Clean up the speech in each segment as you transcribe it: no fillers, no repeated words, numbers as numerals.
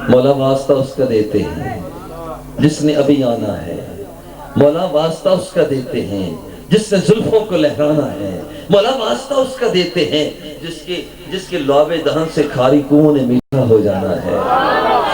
مولا واسطہ اس کا دیتے ہیں جس نے ابھی آنا ہے، مولا واسطہ اس کا دیتے ہیں جس نے زلفوں کو لہرانا ہے، مولا واسطہ اس کا دیتے ہیں جس کے لعاب دہن سے کھاری کنویں نے میٹھا ہو جانا ہے،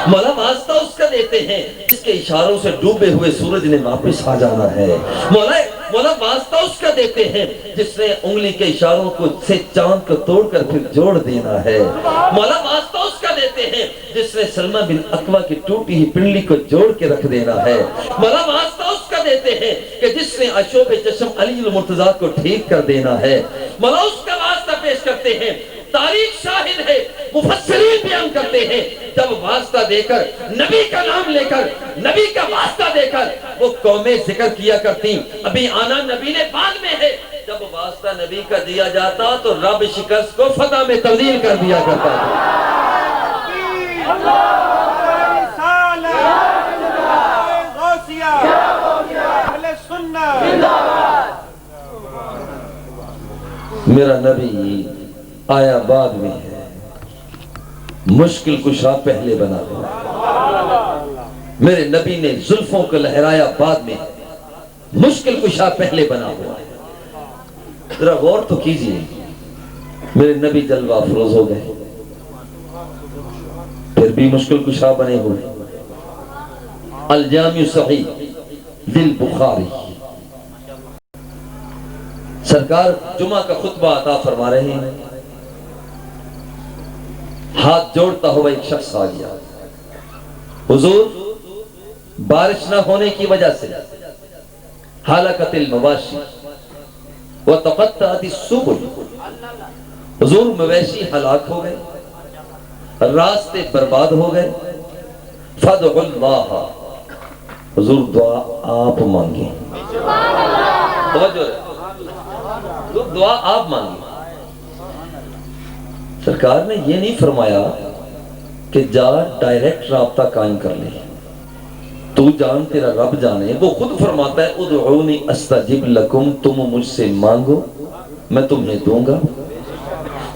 مولا واسطہ اس کا دیتے ہیں جس کے اشاروں سے ڈوبے ہوئے سورج نے واپس آ جانا ہے، مولا واسطہ اس کا دیتے ہیں جس نے انگلی کے اشاروں کو سے چاند کو توڑ کر پھر جوڑ دینا ہے، مولا واسطہ اس کا دیتے ہیں جس نے سلمہ بن اکوہ کی ٹوٹی ہی پنڈلی کو جوڑ کے رکھ دینا ہے، مولا واسطہ اس کا دیتے ہیں کہ جس نے عشوب چشم علی المرتضیٰ کو ٹھیک کر دینا ہے، مولا اس کا واسطہ پیش کرتے ہیں۔ تاریخ شاہد ہے، مفسرین بیان کرتے ہیں، جب واسطہ دے کر نبی کا نام لے کر نبی کا واسطہ دے کر وہ قومیں ذکر کیا کرتی ابھی آنا نبی نے بعد میں ہے، جب واسطہ نبی کا دیا جاتا تو رب شکست کو فتح میں تبدیل کر دیا کرتا ہے۔ میرا نبی آیا بعد میں ہے، مشکل کشا پہلے بنا ہوا، میرے نبی نے زلفوں کو لہرایا بعد میں، مشکل کشا پہلے بنا ہوا ہے۔ ذرا غور تو کیجئے، میرے نبی جلوہ افروز ہو گئے، پھر بھی مشکل کشا بنے ہوئے۔ الجامع صحیح دل بخاری، سرکار جمعہ کا خطبہ عطا فرما رہے ہیں، ہاتھ جوڑتا ہوا ایک شخص آ گیا، حضور بارش نہ ہونے کی وجہ سے ہلاکت المواشی وتقطعت السبل، حضور مویشی ہلاک ہو گئے، راستے برباد ہو گئے، فادعوا اللہ، حضور دعا آپ مانگیں، دعا آپ مانگیں۔ سرکار نے یہ نہیں فرمایا کہ جا ڈائریکٹ رابطہ قائم کر لے، تو جان تیرا رب جانے، وہ خود فرماتا ہے ادعونی استجب لکم، تم مجھ سے مانگو میں تمہیں دوں گا،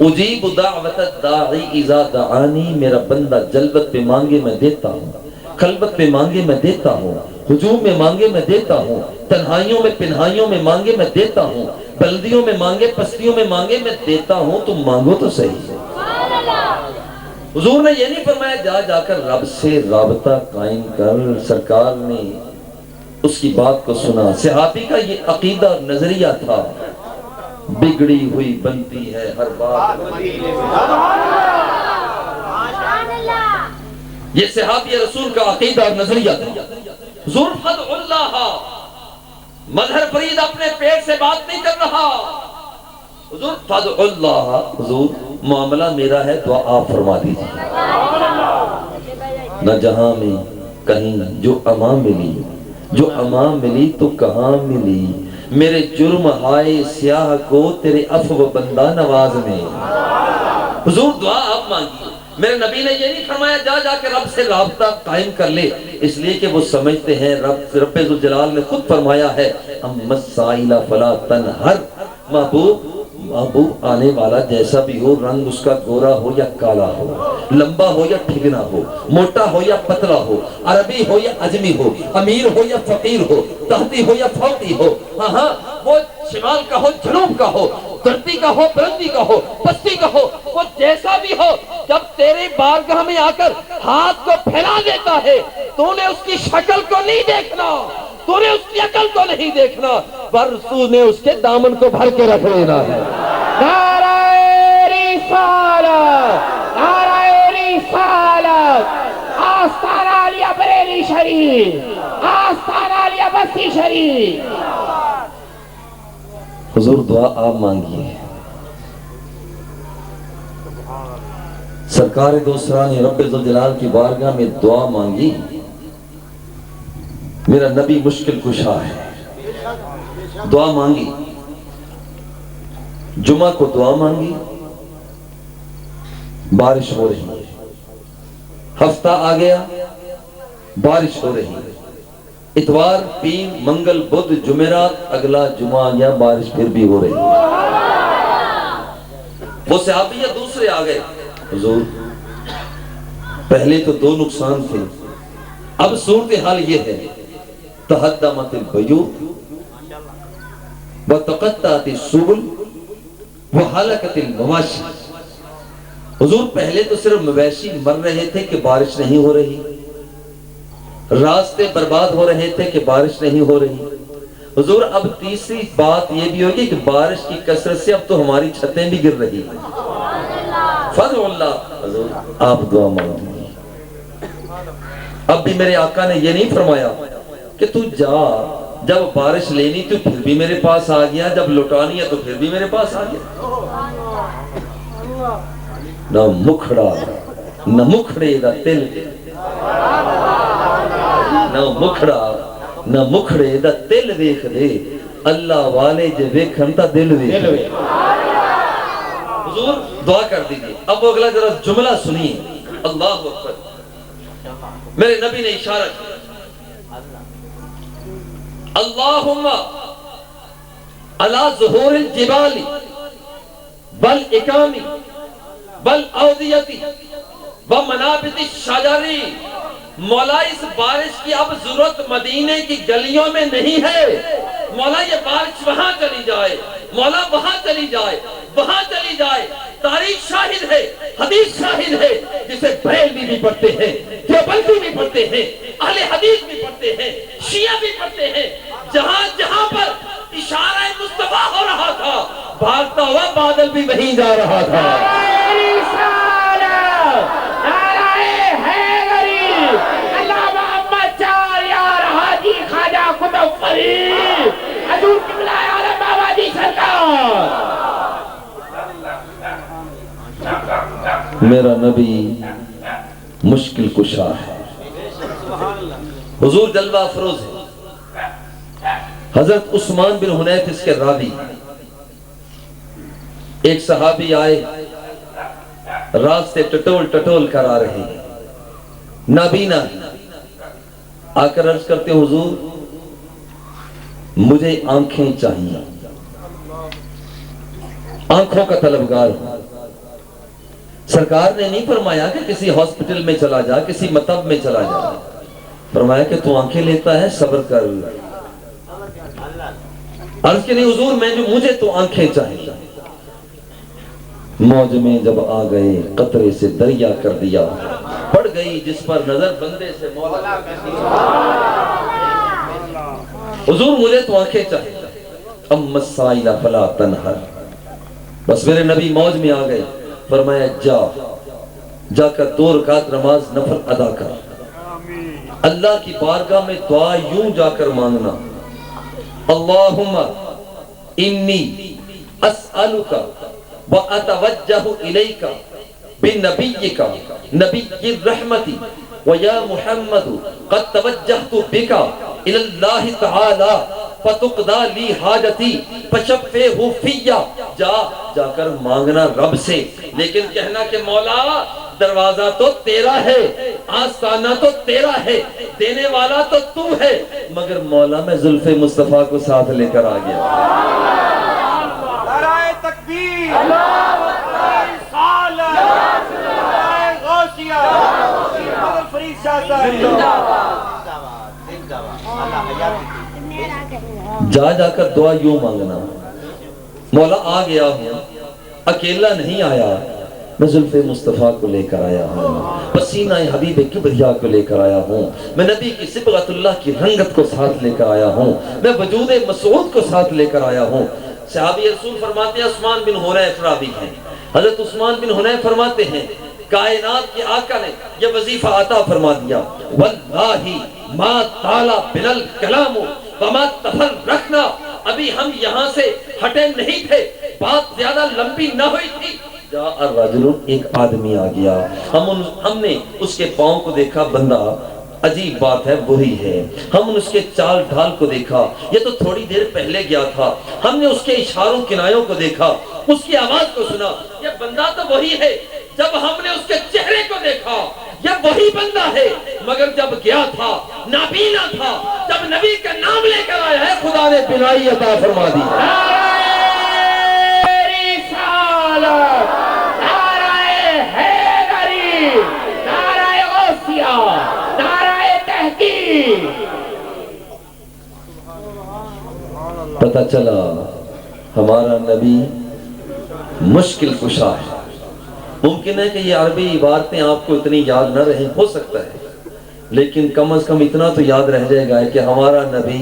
اجیب دعوت الداعی اذا دعانی، میرا بندہ جلوت پہ مانگے میں دیتا ہوں، خلوت پہ مانگے میں دیتا ہوں، ہجوم میں مانگے میں دیتا ہوں، تنہائیوں میں پنہائیوں میں مانگے میں دیتا ہوں، بلدیوں میں مانگے پستیوں میں مانگے میں دیتا ہوں، تم مانگو تو صحیح ہے۔ حضور نے یہ نہیں فرمایا جا جا کر رب سے رابطہ قائم کر، سرکار نے اس کی بات کو سنا۔ صحابی کا یہ عقیدہ اور نظریہ تھا، بگڑی ہوئی بنتی ہے ہر بات، یہ صحابی رسول کا عقیدہ اور نظریہ تھا۔ حضور فدع اللہ، مظہر فرید اپنے پیٹ سے بات نہیں کر رہا، حضور فدع اللہ، حضور معاملہ میرا ہے دعا آپ فرما دیجیے، نہ جہاں میں کہیں جو امان ملی، جو امان ملی تو کہاں ملی، میرے جرم ہائے سیاہ کو تیرے عفو بندہ نواز میں، حضور دعا آپ مانگیے۔ میرے نبی نے یہ نہیں فرمایا جا جا کے رب سے رابطہ قائم کر لے، اس لیے کہ وہ سمجھتے ہیں رب ذوالجلال نے خود فرمایا ہے اما السائل فلا تنہر، محبوب آنے والا جیسا بھی ہو، رنگ اس کا گورا ہو یا کالا ہو، لمبا ہو یا ٹھگنا ہو، موٹا ہو یا پتلا ہو، عربی ہو یا عجمی ہو، امیر ہو یا فقیر ہو، تحتی ہو یا فوقی ہو، ہاں وہ شمال کا ہو جنوب کا ہو، دھرتی کا ہو بلندی کا ہو پستی کا ہو، وہ جیسا بھی ہو، جب تیرے بارگاہ میں آ کر ہاتھ کو پھیلا دیتا ہے تو نے اس کی شکل کو نہیں دیکھنا، تو نے اس کی عقل کو نہیں دیکھنا، پر تو نے اس کے دامن کو بھر کے رکھ لینا ہے۔ نعرہ رسالت، نعرہ رسالت، آستانہ علیہ بریلی شریف، آستانہ علیہ بستی شریف۔ حضور دعا آپ مانگیے۔ سرکار دوسرا نے رب ذوالجلال کی بارگاہ میں دعا مانگی، میرا نبی مشکل کشا ہے، دعا مانگی، جمعہ کو دعا مانگی، بارش ہو رہی، ہفتہ آ گیا بارش ہو رہی، اتوار پیر منگل بدھ جمعرات اگلا جمعہ آ گیا بارش پھر بھی ہو رہی، وہ صحابی یا دوسرے آ گئے، حضور پہلے تو دو نقصان تھے، اب صورتحال یہ ہے تہدمت البیوع وتقطعت السبل وہلکت المواشی۔ حضور پہلے تو صرف مویشی مر رہے تھے کہ بارش نہیں ہو رہی، راستے برباد ہو رہے تھے کہ بارش نہیں ہو رہی۔ حضور اب تیسری بات یہ بھی ہوگی کہ بارش کی کثرت سے اب تو ہماری چھتیں بھی گر رہی ہیں۔ فضل اللہ، حضور آپ دعا مانگیں۔ اب بھی میرے آقا نے یہ نہیں فرمایا کہ تو جا، جب بارش لینی تو پھر بھی میرے پاس آ گیا، جب لٹانی ہے تو پھر بھی میرے پاس آ گیا۔ نہ مکھڑا نہ مکھڑے دا تل، نہ مکھڑا نہ مکھڑے دا تل ویکھ دے، اللہ والے جے ویکھن تا دل ویکھ دے۔ حضور دعا کر دیجئے۔ اب وہ اگلا ذرا جملہ سنیے، اللہ اکبر۔ میرے نبی نے اشارہ کیا، اللہم علی ظہور الجبال والاکام والاودیتی ومنابت الشجری۔ مولا اس بارش کی اب ضرورت مدینے کی گلیوں میں نہیں ہے، مولا یہ بارش وہاں چلی جائے، مولا وہاں چلی جائے، وہاں چلی جائے۔ تاریخ شاہد ہے، حدیث شاہد ہے، جسے بریلوی بھی پڑھتے ہیں، دیوبندی بھی پڑھتے ہیں، اہل حدیث بھی پڑھتے ہیں، شیعہ بھی پڑھتے ہیں۔ جہاں جہاں پر اشارہ مصطفیٰ ہو رہا تھا، بھاگتا ہوا بادل بھی وہیں جا رہا تھا۔ میرا نبی مشکل کشا ہے، حضور جلوہ افروز ہے۔ حضرت عثمان بن حنیف اس کے راوی، ایک صحابی آئے، راستے ٹٹول ٹٹول کر آ رہے ہیں، نابینا آ کر عرض کرتے حضور مجھے آنکھیں چاہیے، آنکھوں کا طلبگار ہوں۔ سرکار نے نہیں فرمایا کہ کسی ہاسپٹل میں چلا جا، کسی مطب میں چلا جا، فرمایا کہ تو آنکھیں لیتا ہے صبر کر۔ عرض کہ نہیں حضور مجھے تو آنکھیں چاہیے۔ موج میں جب آ گئے قطرے سے دریا کر دیا، پڑ گئی جس پر نظر بندے سے مولا۔ حضور مجھے تو آنکھیں چاہیے، اما السائل فلا تنہر۔ بس میرے نبی موج میں آ گئے، فرمایا جا کر 2 رکعت نماز نفل ادا کر، اللہ کی بارگاہ میں دعا یوں جا کر مانگنا، اللہم انی اسألک واتوجہ الیک بنبیک نبی الرحمت ویا محمد قد توجہت بک الی اللہ تعالی فتقضی لی حاجتی فشفعہ فیہ۔ جا کر مانگنا رب سے، لیکن کہنا کہ مولا دروازہ تو تیرا ہے، آستانہ تو تیرا ہے، دینے والا تو تو ہے، مگر مولا میں زلف مصطفیٰ کو ساتھ لے کر آ گیا۔ نعرہ تکبیر، رسالت، غوثیہ، فرید شاہ صاحب۔ جا کر دعا یوں مانگنا، مولا آ گیا ہوں، اکیلا نہیں آیا، میں زلف مصطفیٰ کو لے کر آیا ہوں، پسینہ حبیب کبریا کو لے کر آیا ہوں، میں نبی کی صبغت اللہ کی رنگت کو ساتھ لے کر آیا ہوں، میں وجود مسعود کو ساتھ لے کر آیا ہوں۔ صحابی رسول فرماتے ہیں، عثمان بن حنیف راوی ہیں، حضرت عثمان بن حنیف فرماتے ہیں کائنات کے آقا نے یہ وظیفہ عطا فرما دیا، واللہ ما تعالی بنا الکلام وما تفرقنا۔ ابھی ہم یہاں سے ہٹے نہیں تھے، بات زیادہ لمبی نہ ہوئی تھی، جاء الرجل، ایک آدمی آ گیا، ہم نے اس کے پاؤں کو دیکھا، بندہ عجیب بات ہے وہی ہے، ہم نے اس کے چال ڈھال کو دیکھا، یہ تو تھوڑی دیر پہلے گیا تھا، ہم نے اس کے اشاروں کنایوں کو دیکھا، اس کی آواز کو سنا، یہ بندہ تو وہی ہے، جب ہم نے اس کے چہرے کو دیکھا یہ وہی بندہ ہے، مگر جب گیا تھا نابینا تھا، جب نبی کا نام لے کر آیا ہے خدا نے بینائی عطا فرما دی۔ رسالت، نعرہ حیدری، نعرہ پتہ چلا ہمارا نبی مشکل کشا ہے۔ ممکن ہے کہ یہ عربی عبارتیں آپ کو اتنی یاد نہ رہیں، ہو سکتا ہے، لیکن کم از کم اتنا تو یاد رہ جائے گا کہ ہمارا نبی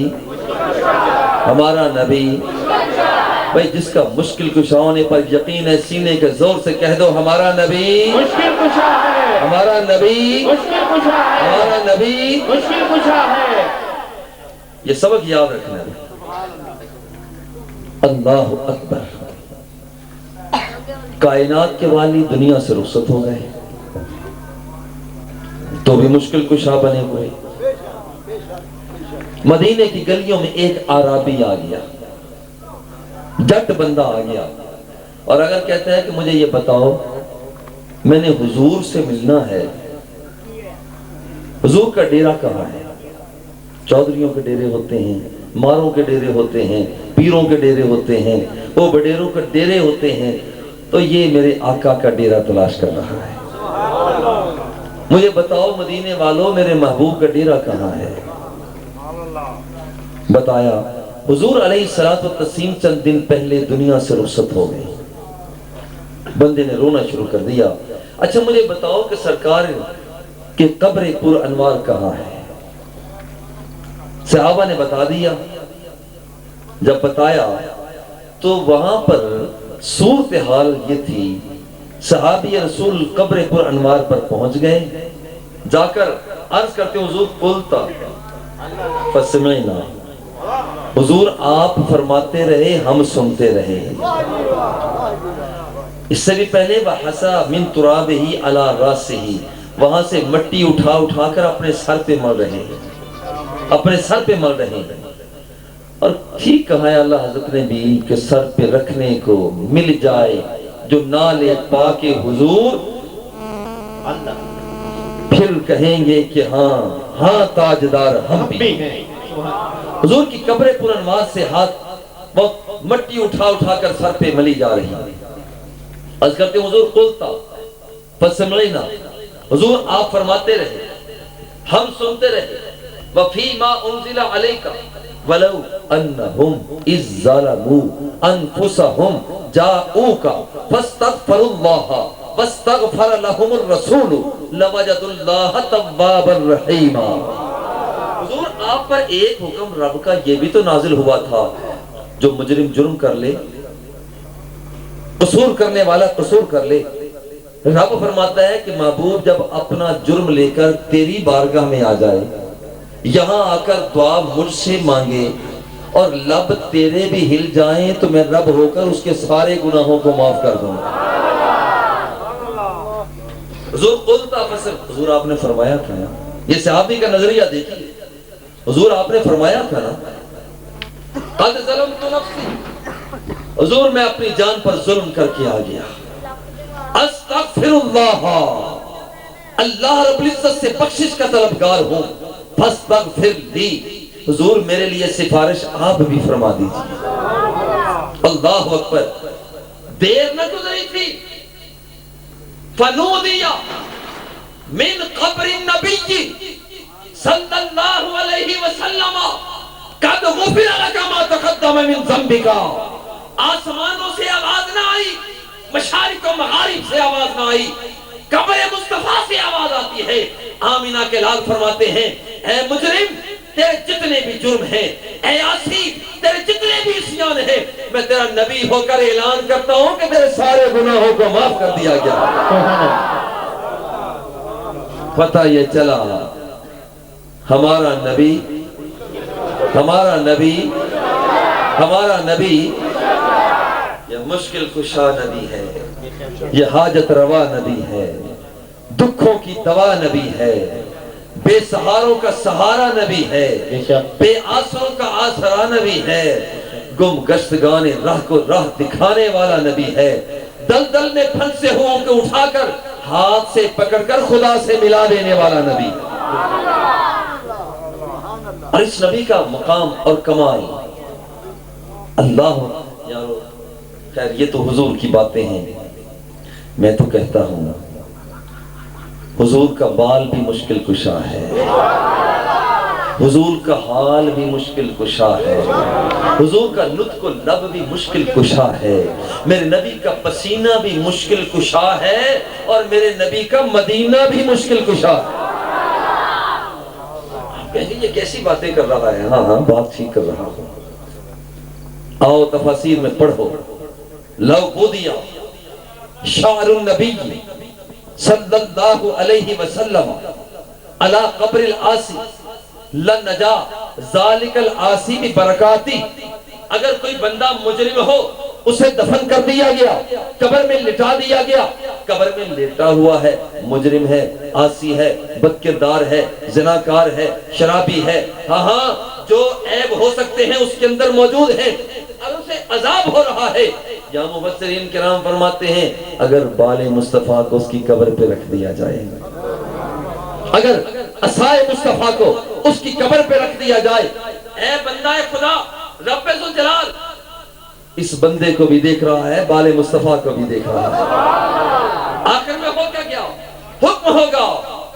بھائی جس کا مشکل کشا ہونے پر یقین ہے، سینے کے زور سے کہہ دو ہمارا نبی مشکل کشا ہے، ہمارا نبی مشکل کشا ہے، ہمارا نبی مشکل کشا ہے۔ یہ سبق یاد رکھنا ہے۔ اللہ اکبر۔ کائنات کے والی دنیا سے رخصت ہو گئے تو بھی مشکل کشا بنے ہوئے۔ مدینے کی گلیوں میں ایک عربی آ گیا، جٹ بندہ آ گیا، اور اگر کہتا ہے کہ مجھے یہ بتاؤ میں نے حضور سے ملنا ہے، حضور کا ڈیرہ کہاں ہے؟ چودھریوں کے ڈیرے ہوتے ہیں، ماروں کے ڈیرے ہوتے ہیں، پیروں کے ڈیرے ہوتے ہیں، وہ بڈیروں کے ڈیرے ہوتے ہیں، تو یہ میرے آقا کا ڈیرہ تلاش کر رہا ہے۔ مجھے بتاؤ مدینے والوں میرے محبوب کا ڈیرہ کہاں ہے؟ بتایا۔ حضور علیہ الصلوۃ والتسلیم چند دن پہلے دنیا سے رخصت ہو گئی۔ بندے نے رونا شروع کر دیا۔ اچھا مجھے بتاؤ کہ سرکار کے قبر پر انوار کہاں ہے؟ صحابہ نے بتا دیا۔ جب بتایا تو وہاں پر صورتحال یہ تھی، صحابی رسول قبر پر انوار پر پہنچ گئے، جا کر عرض کرتے حضور قلتا فسمعنا، حضور آپ فرماتے رہے ہم سنتے رہے۔ اس سے بھی پہلے وحسا من ترابہ علی راسہ، وہاں سے مٹی اٹھا اٹھا کر اپنے سر پہ مل رہے ہیں، اپنے سر پہ مل رہے ہیں۔ اور ٹھیک کہا ہے اللہ حضرت نے بھی کہ سر پہ رکھنے کو مل جائے جو نالے پاک حضور، پھر کہیں گے کہ ہاں ہاں تاجدار ہم بھی ہیں۔ حضور کی قبر پر انوار سے ہاتھ مٹی اٹھا اٹھا کر سر پہ ملی جا رہی ہے۔ عرض کرتے حضور قلتا فسمعنا، حضور آپ فرماتے رہے ہم سنتے رہے۔ وفی ما انزل علیک ولو انہم اذ ظلموا انفسہم جاؤک فاستغفروا اللہ واستغفر لهم الرسول لوجدوا اللہ توابا رحیما۔ حضور آپ پر ایک حکم رب کا یہ بھی تو نازل ہوا تھا، جو مجرم جرم کر لے، قصور کرنے والا قصور کر لے، رب فرماتا ہے کہ محبوب جب اپنا جرم لے کر تیری بارگاہ میں آ جائے، یہاں آ کر دعا مجھ سے مانگے اور لب تیرے بھی ہل جائیں تو میں رب ہو کر اس کے سارے گناہوں کو معاف کر دوں۔ حضور قلتا فسر، حضور آپ نے فرمایا تھا نا، یہ صحابی کا نظریہ دیکھیے، حضور آپ نے فرمایا تھا نا قد ظلمت نفسی، حضور میں اپنی جان پر ظلم کر کے آ گیا، استغفر اللہ، اللہ رب العزت سے بخشش کا طلبگار ہوں، فاستغفر لی، حضور میرے لیے سفارش آپ بھی فرما دیجیے۔ اللہ اکبر۔ دیر نہ گزری تھی، فنودی من قبر النبی صلی اللہ علیہ وسلم قد غفر لک ما تقدم من ذنبک، آسمانوں سے آواز نہ آئی، مشارق و مغارب سے آواز نہ آئی، قبر مصطفیٰ سے آواز آتی ہے۔ آمینہ کے لال فرماتے ہیں اے مجرم تیرے جتنے بھی جرم ہیں، اے عاصی تیرے جتنے بھی عصیان ہیں، میں تیرا نبی ہو کر اعلان کرتا ہوں کہ تیرے سارے گناہوں کو معاف کر دیا گیا۔ پتہ یہ چلا ہمارا نبی ہمارا نبی ہمارا نبی یہ مشکل کشا نبی ہے، یہ حاجت روا نبی ہے، دکھوں کی دوا نبی ہے، بے سہاروں کا سہارا نبی ہے، بے آسروں کا آسرا نبی ہے، گم گشتگان راہ کو راہ دکھانے والا نبی ہے، دلدل میں پھنسے ہوں کو اٹھا کر ہاتھ سے پکڑ کر خدا سے ملا دینے والا نبی۔ اور اس نبی کا مقام اور کمال اللہ یارو، خیر یہ تو حضور کی باتیں ہیں، میں تو کہتا ہوں حضور کا بال بھی مشکل کشا ہے، حضور کا حال بھی مشکل کشا ہے، حضور کا نطق و لب بھی مشکل کشا ہے، میرے نبی کا پسینہ بھی مشکل کشا ہے، اور میرے نبی کا مدینہ بھی مشکل کشا ہے۔ کہیں یہ کیسی باتیں کر رہا ہے؟ ہاں ہاں بات ٹھیک کر رہا ہوں۔ آؤ تفاسیر میں پڑھو، لو بودیا شعر النبی صلی اللہ علیہ وسلم علی قبر العاصی لنجا ذالک العاصی ببرکاتی، اگر کوئی بندہ مجرم ہو اسے دفن کر دیا گیا، قبر میں لٹا دیا گیا، قبر میں لیٹا ہوا ہے، مجرم ہے، عاصی ہے، بدکردار ہے، زناکار ہے، شرابی ہے، ہاں ہاں جو عیب ہو سکتے ہیں اس کے اندر موجود ہیں، اور اسے عذاب ہو رہا ہے، یا مفسرین کرام فرماتے ہیں اگر بال مصطفیٰ کو اس کی قبر پہ رکھ دیا جائے، اگر عصائے مصطفیٰ کو اس کی قبر پہ رکھ دیا جائے، اے بندہ خدا رب ذوالجلال اس بندے کو بھی دیکھ رہا ہے، بال مصطفیٰ کو بھی دیکھ رہا ہے، آخر میں ہوگا کیا؟ حکم ہوگا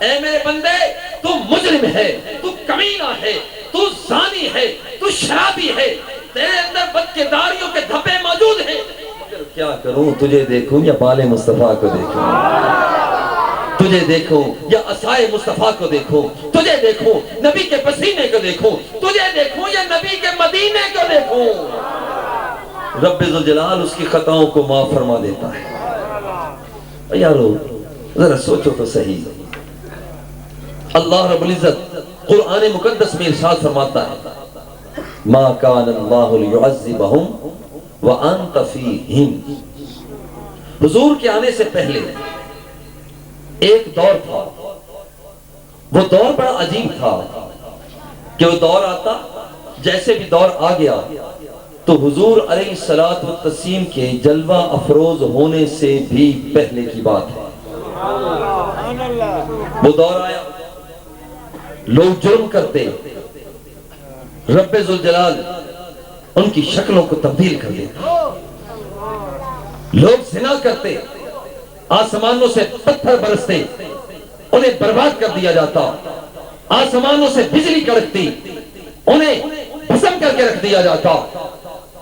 اے میرے بندے تو مجرم ہے، تو کمینہ ہے، تو زانی ہے، تو شرابی ہے، تیرے اندر بدکرداریوں کے دھبے موجود ہیں، مگر کیا کروں؟ تجھے دیکھوں یا بال مصطفیٰ کو دیکھوں؟ تجھے دیکھوں یا عصائے مصطفیٰ کو دیکھوں؟ تجھے دیکھوں نبی کے پسینے کو دیکھوں؟ تجھے دیکھوں یا نبی کے مدینے کو دیکھوں؟ رب ذوالجلال اس کی خطاؤں کو معاف فرما دیتا ہے۔ یارو ذرا سوچو تو صحیح، اللہ رب العزت قرآن مقدس میں ارشاد فرماتا ہے ما کان اللہ لیعذبہم وانت فیہم، حضور کے آنے سے پہلے ایک دور تھا، وہ دور بڑا عجیب تھا کہ وہ دور آتا، جیسے بھی دور آ گیا تو حضور علیہ السلام کے جلوہ افروز ہونے سے بھی پہلے کی بات ہے، وہ دور آیا، لوگ جرم کرتے، رب ذوالجلال ان کی شکلوں کو تبدیل کر دیتا، لوگ زنا کرتے، آسمانوں سے پتھر برستے، انہیں برباد کر دیا جاتا، آسمانوں سے بجلی کڑکتی، انہیں بھسم کر کے رکھ دیا جاتا،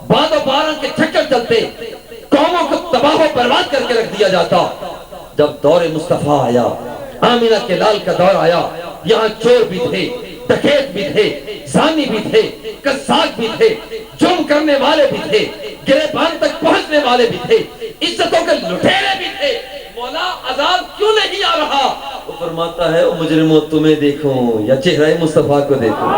باد و باران کے چکر چلتے، قوموں کو تباہ و برباد کر کے رکھ دیا جاتا۔ جب دور مصطفیٰ آیا، آمینہ کے لال کا دور آیا، یہاں چور بھی تھے، ڈکیت بھی تھے، زانی بھی تھے، قذاب بھی تھے، جرم کرنے والے بھی تھے، گریبان تک پہنچنے والے بھی تھے، عزتوں کے لٹیرے بھی تھے، مولا عذاب کیوں نہیں آ رہا؟ وہ فرماتا ہے او مجرموں تمہیں دیکھوں یا چہرہ مصطفیٰ کو دیکھوں؟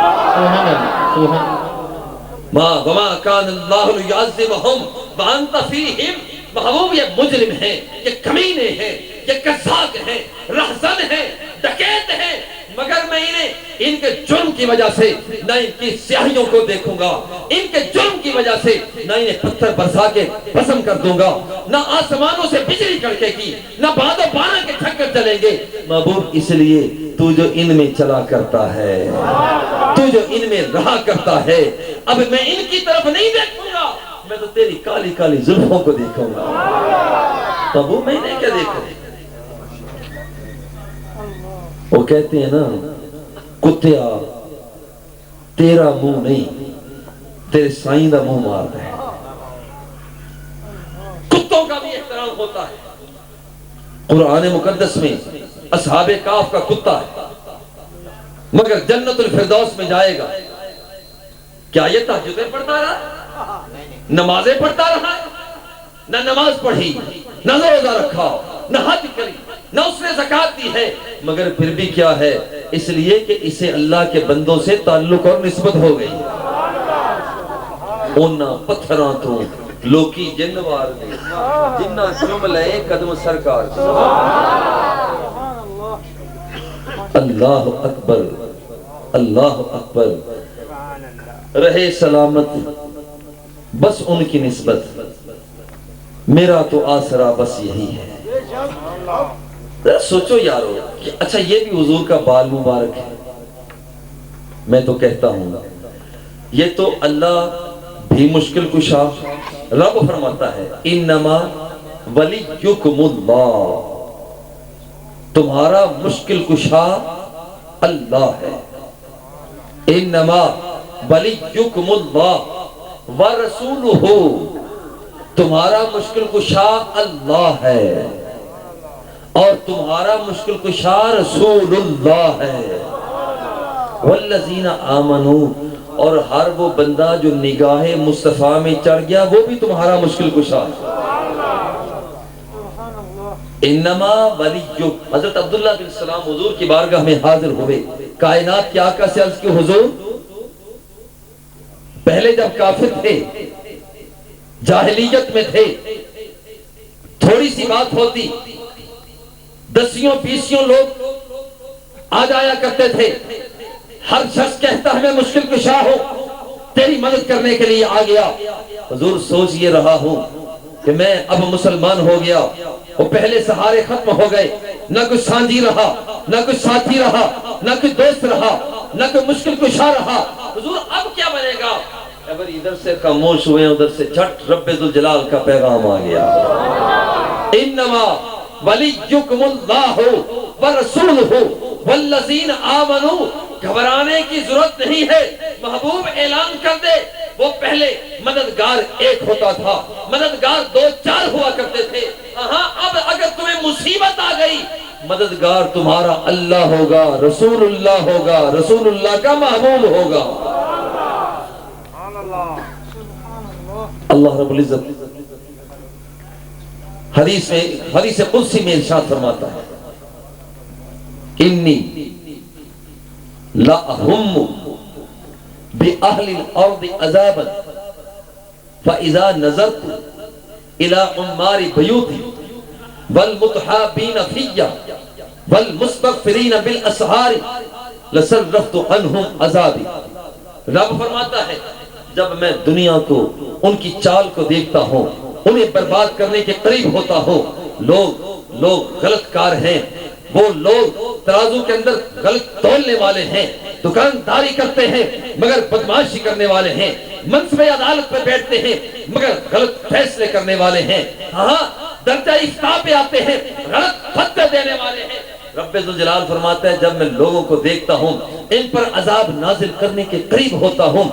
وما کان اللہ لیعذبہم وانت فیہم، محبوب یہ مجرم ہیں، یہ کمینے ہیں، یہ قذاب ہیں، رہزن ہیں، ڈکیت ہیں، مگر میں انہیں ان کے جرم کی وجہ سے نہ ان کی سیاہیوں کو دیکھوں گا، ان کے جرم کی وجہ سے نہ انہیں پتھر برسا کے بھسم کر دوں گا، نہ آسمانوں سے بجلی کڑکے گی، نہ باد و باران کے چکر چلیں گے۔ محبوب اس لیے تو جو ان میں چلا کرتا ہے، تو جو ان میں رہا کرتا ہے، اب میں ان کی طرف نہیں دیکھوں گا، میں تو تیری کالی کالی زلفوں کو دیکھوں گا۔ محبوب میں نے کیا دیکھا؟ وہ کہتے ہیں نا کتیا تیرا منہ نہیں تیرے سائیں دا منہ مارتا ہے، کتوں کا بھی احترام ہوتا ہے۔ قرآن مقدس میں اصحاب کاف کا کتا ہے، مگر جنت الفردوس میں جائے گا۔ کیا یہ تہجدیں پڑھتا رہا، نمازیں پڑھتا رہا؟ نہ نماز پڑھی، نہ روزہ رکھا، نہ حج کری، نہ اس نے زکوٰۃ دی ہے، مگر پھر بھی کیا ہے؟ اس لیے کہ اسے اللہ کے بندوں سے تعلق اور نسبت ہو گئی۔ اونا پتھراں تو لوکی جنوار دے، جنہ چم لئے قدم سرکار دے۔ اللہ اکبر، اللہ اکبر، رہے سلامت بس ان کی نسبت، میرا تو آسرا بس یہی ہے۔ سوچو یارو، اچھا یہ بھی حضور کا بال مبارک ہے، میں تو کہتا ہوں یہ تو اللہ بھی مشکل کشا، رب فرماتا ہے انما ولیکم اللہ، تمہارا مشکل کشا اللہ ہے۔ انما ولیکم اللہ ورسولہ، تمہارا مشکل کشا اللہ ہے اور تمہارا مشکل کشا رسول اللہ ہے۔ والذین آمنوا، اور ہر وہ بندہ جو نگاہ مصطفیٰ میں چڑھ گیا وہ بھی تمہارا مشکل کشا ہے۔ انما ولیکم، حضرت عبداللہ بن سلام حضور کی بارگاہ میں حاضر ہوئے، کائنات کے آقا سے عرض کی حضور پہلے جب کافر تھے، جاہلیت میں تھے، تھوڑی سی بات ہوتی دسیوں بیسیوں لوگ آ جایا کرتے تھے، ہر شخص کہتا ہے میں مشکل کشا ہوں، تیری مدد کرنے کے لیے آ گیا۔ حضور سوچ یہ رہا ہوں کہ میں اب مسلمان ہو گیا، وہ پہلے سہارے ختم ہو گئے، نہ کوئی سانجی رہا، نہ کوئی ساتھی رہا، نہ کوئی دوست رہا، نہ کوئی مشکل کشا رہا، حضور اب کیا بنے گا؟ اگر ادھر سے خاموش ہوئے ادھر سے جھٹ رب ذوالجلال کا پیغام آ گیا، انما ولیکم اللہ ورسولہ والذین آمنوا، گھبرانے کی ضرورت نہیں ہے، محبوب اعلان کر دے، وہ پہلے مددگار ایک ہوتا تھا، مددگار دو چار ہوا کرتے تھے، ہاں اب اگر تمہیں مصیبت آ گئی مددگار تمہارا اللہ ہوگا، رسول اللہ ہوگا، رسول اللہ کا محبوب ہوگا۔ اللہ رب العزت حدیث قدسی میں ارشاد فرماتا ہے، انی لا اہم بأہل الارض عذابا فاذا نظرت الى عمار بیوتی والمتحابین فی والمستغفرین بالاسحار لصرفت عنہم عذابی۔ رب فرماتا ہے جب میں دنیا کو ان کی چال کو دیکھتا ہوں، انہیں برباد کرنے کے قریب ہوتا ہوں، لوگ غلط کار ہیں، وہ لوگ ترازو کے اندر غلط تولنے والے ہیں، دکانداری کرتے ہیں مگر بدمعاشی کرنے والے ہیں، منصب عدالت پہ بیٹھتے ہیں مگر غلط فیصلے کرنے والے ہیں، ہاں درجہ افتاء پہ آتے ہیں غلط فتوے دینے والے ہیں۔ رب ذوالجلال فرماتا ہے جب میں لوگوں کو دیکھتا ہوں ان پر عذاب نازل کرنے کے قریب ہوتا ہوں،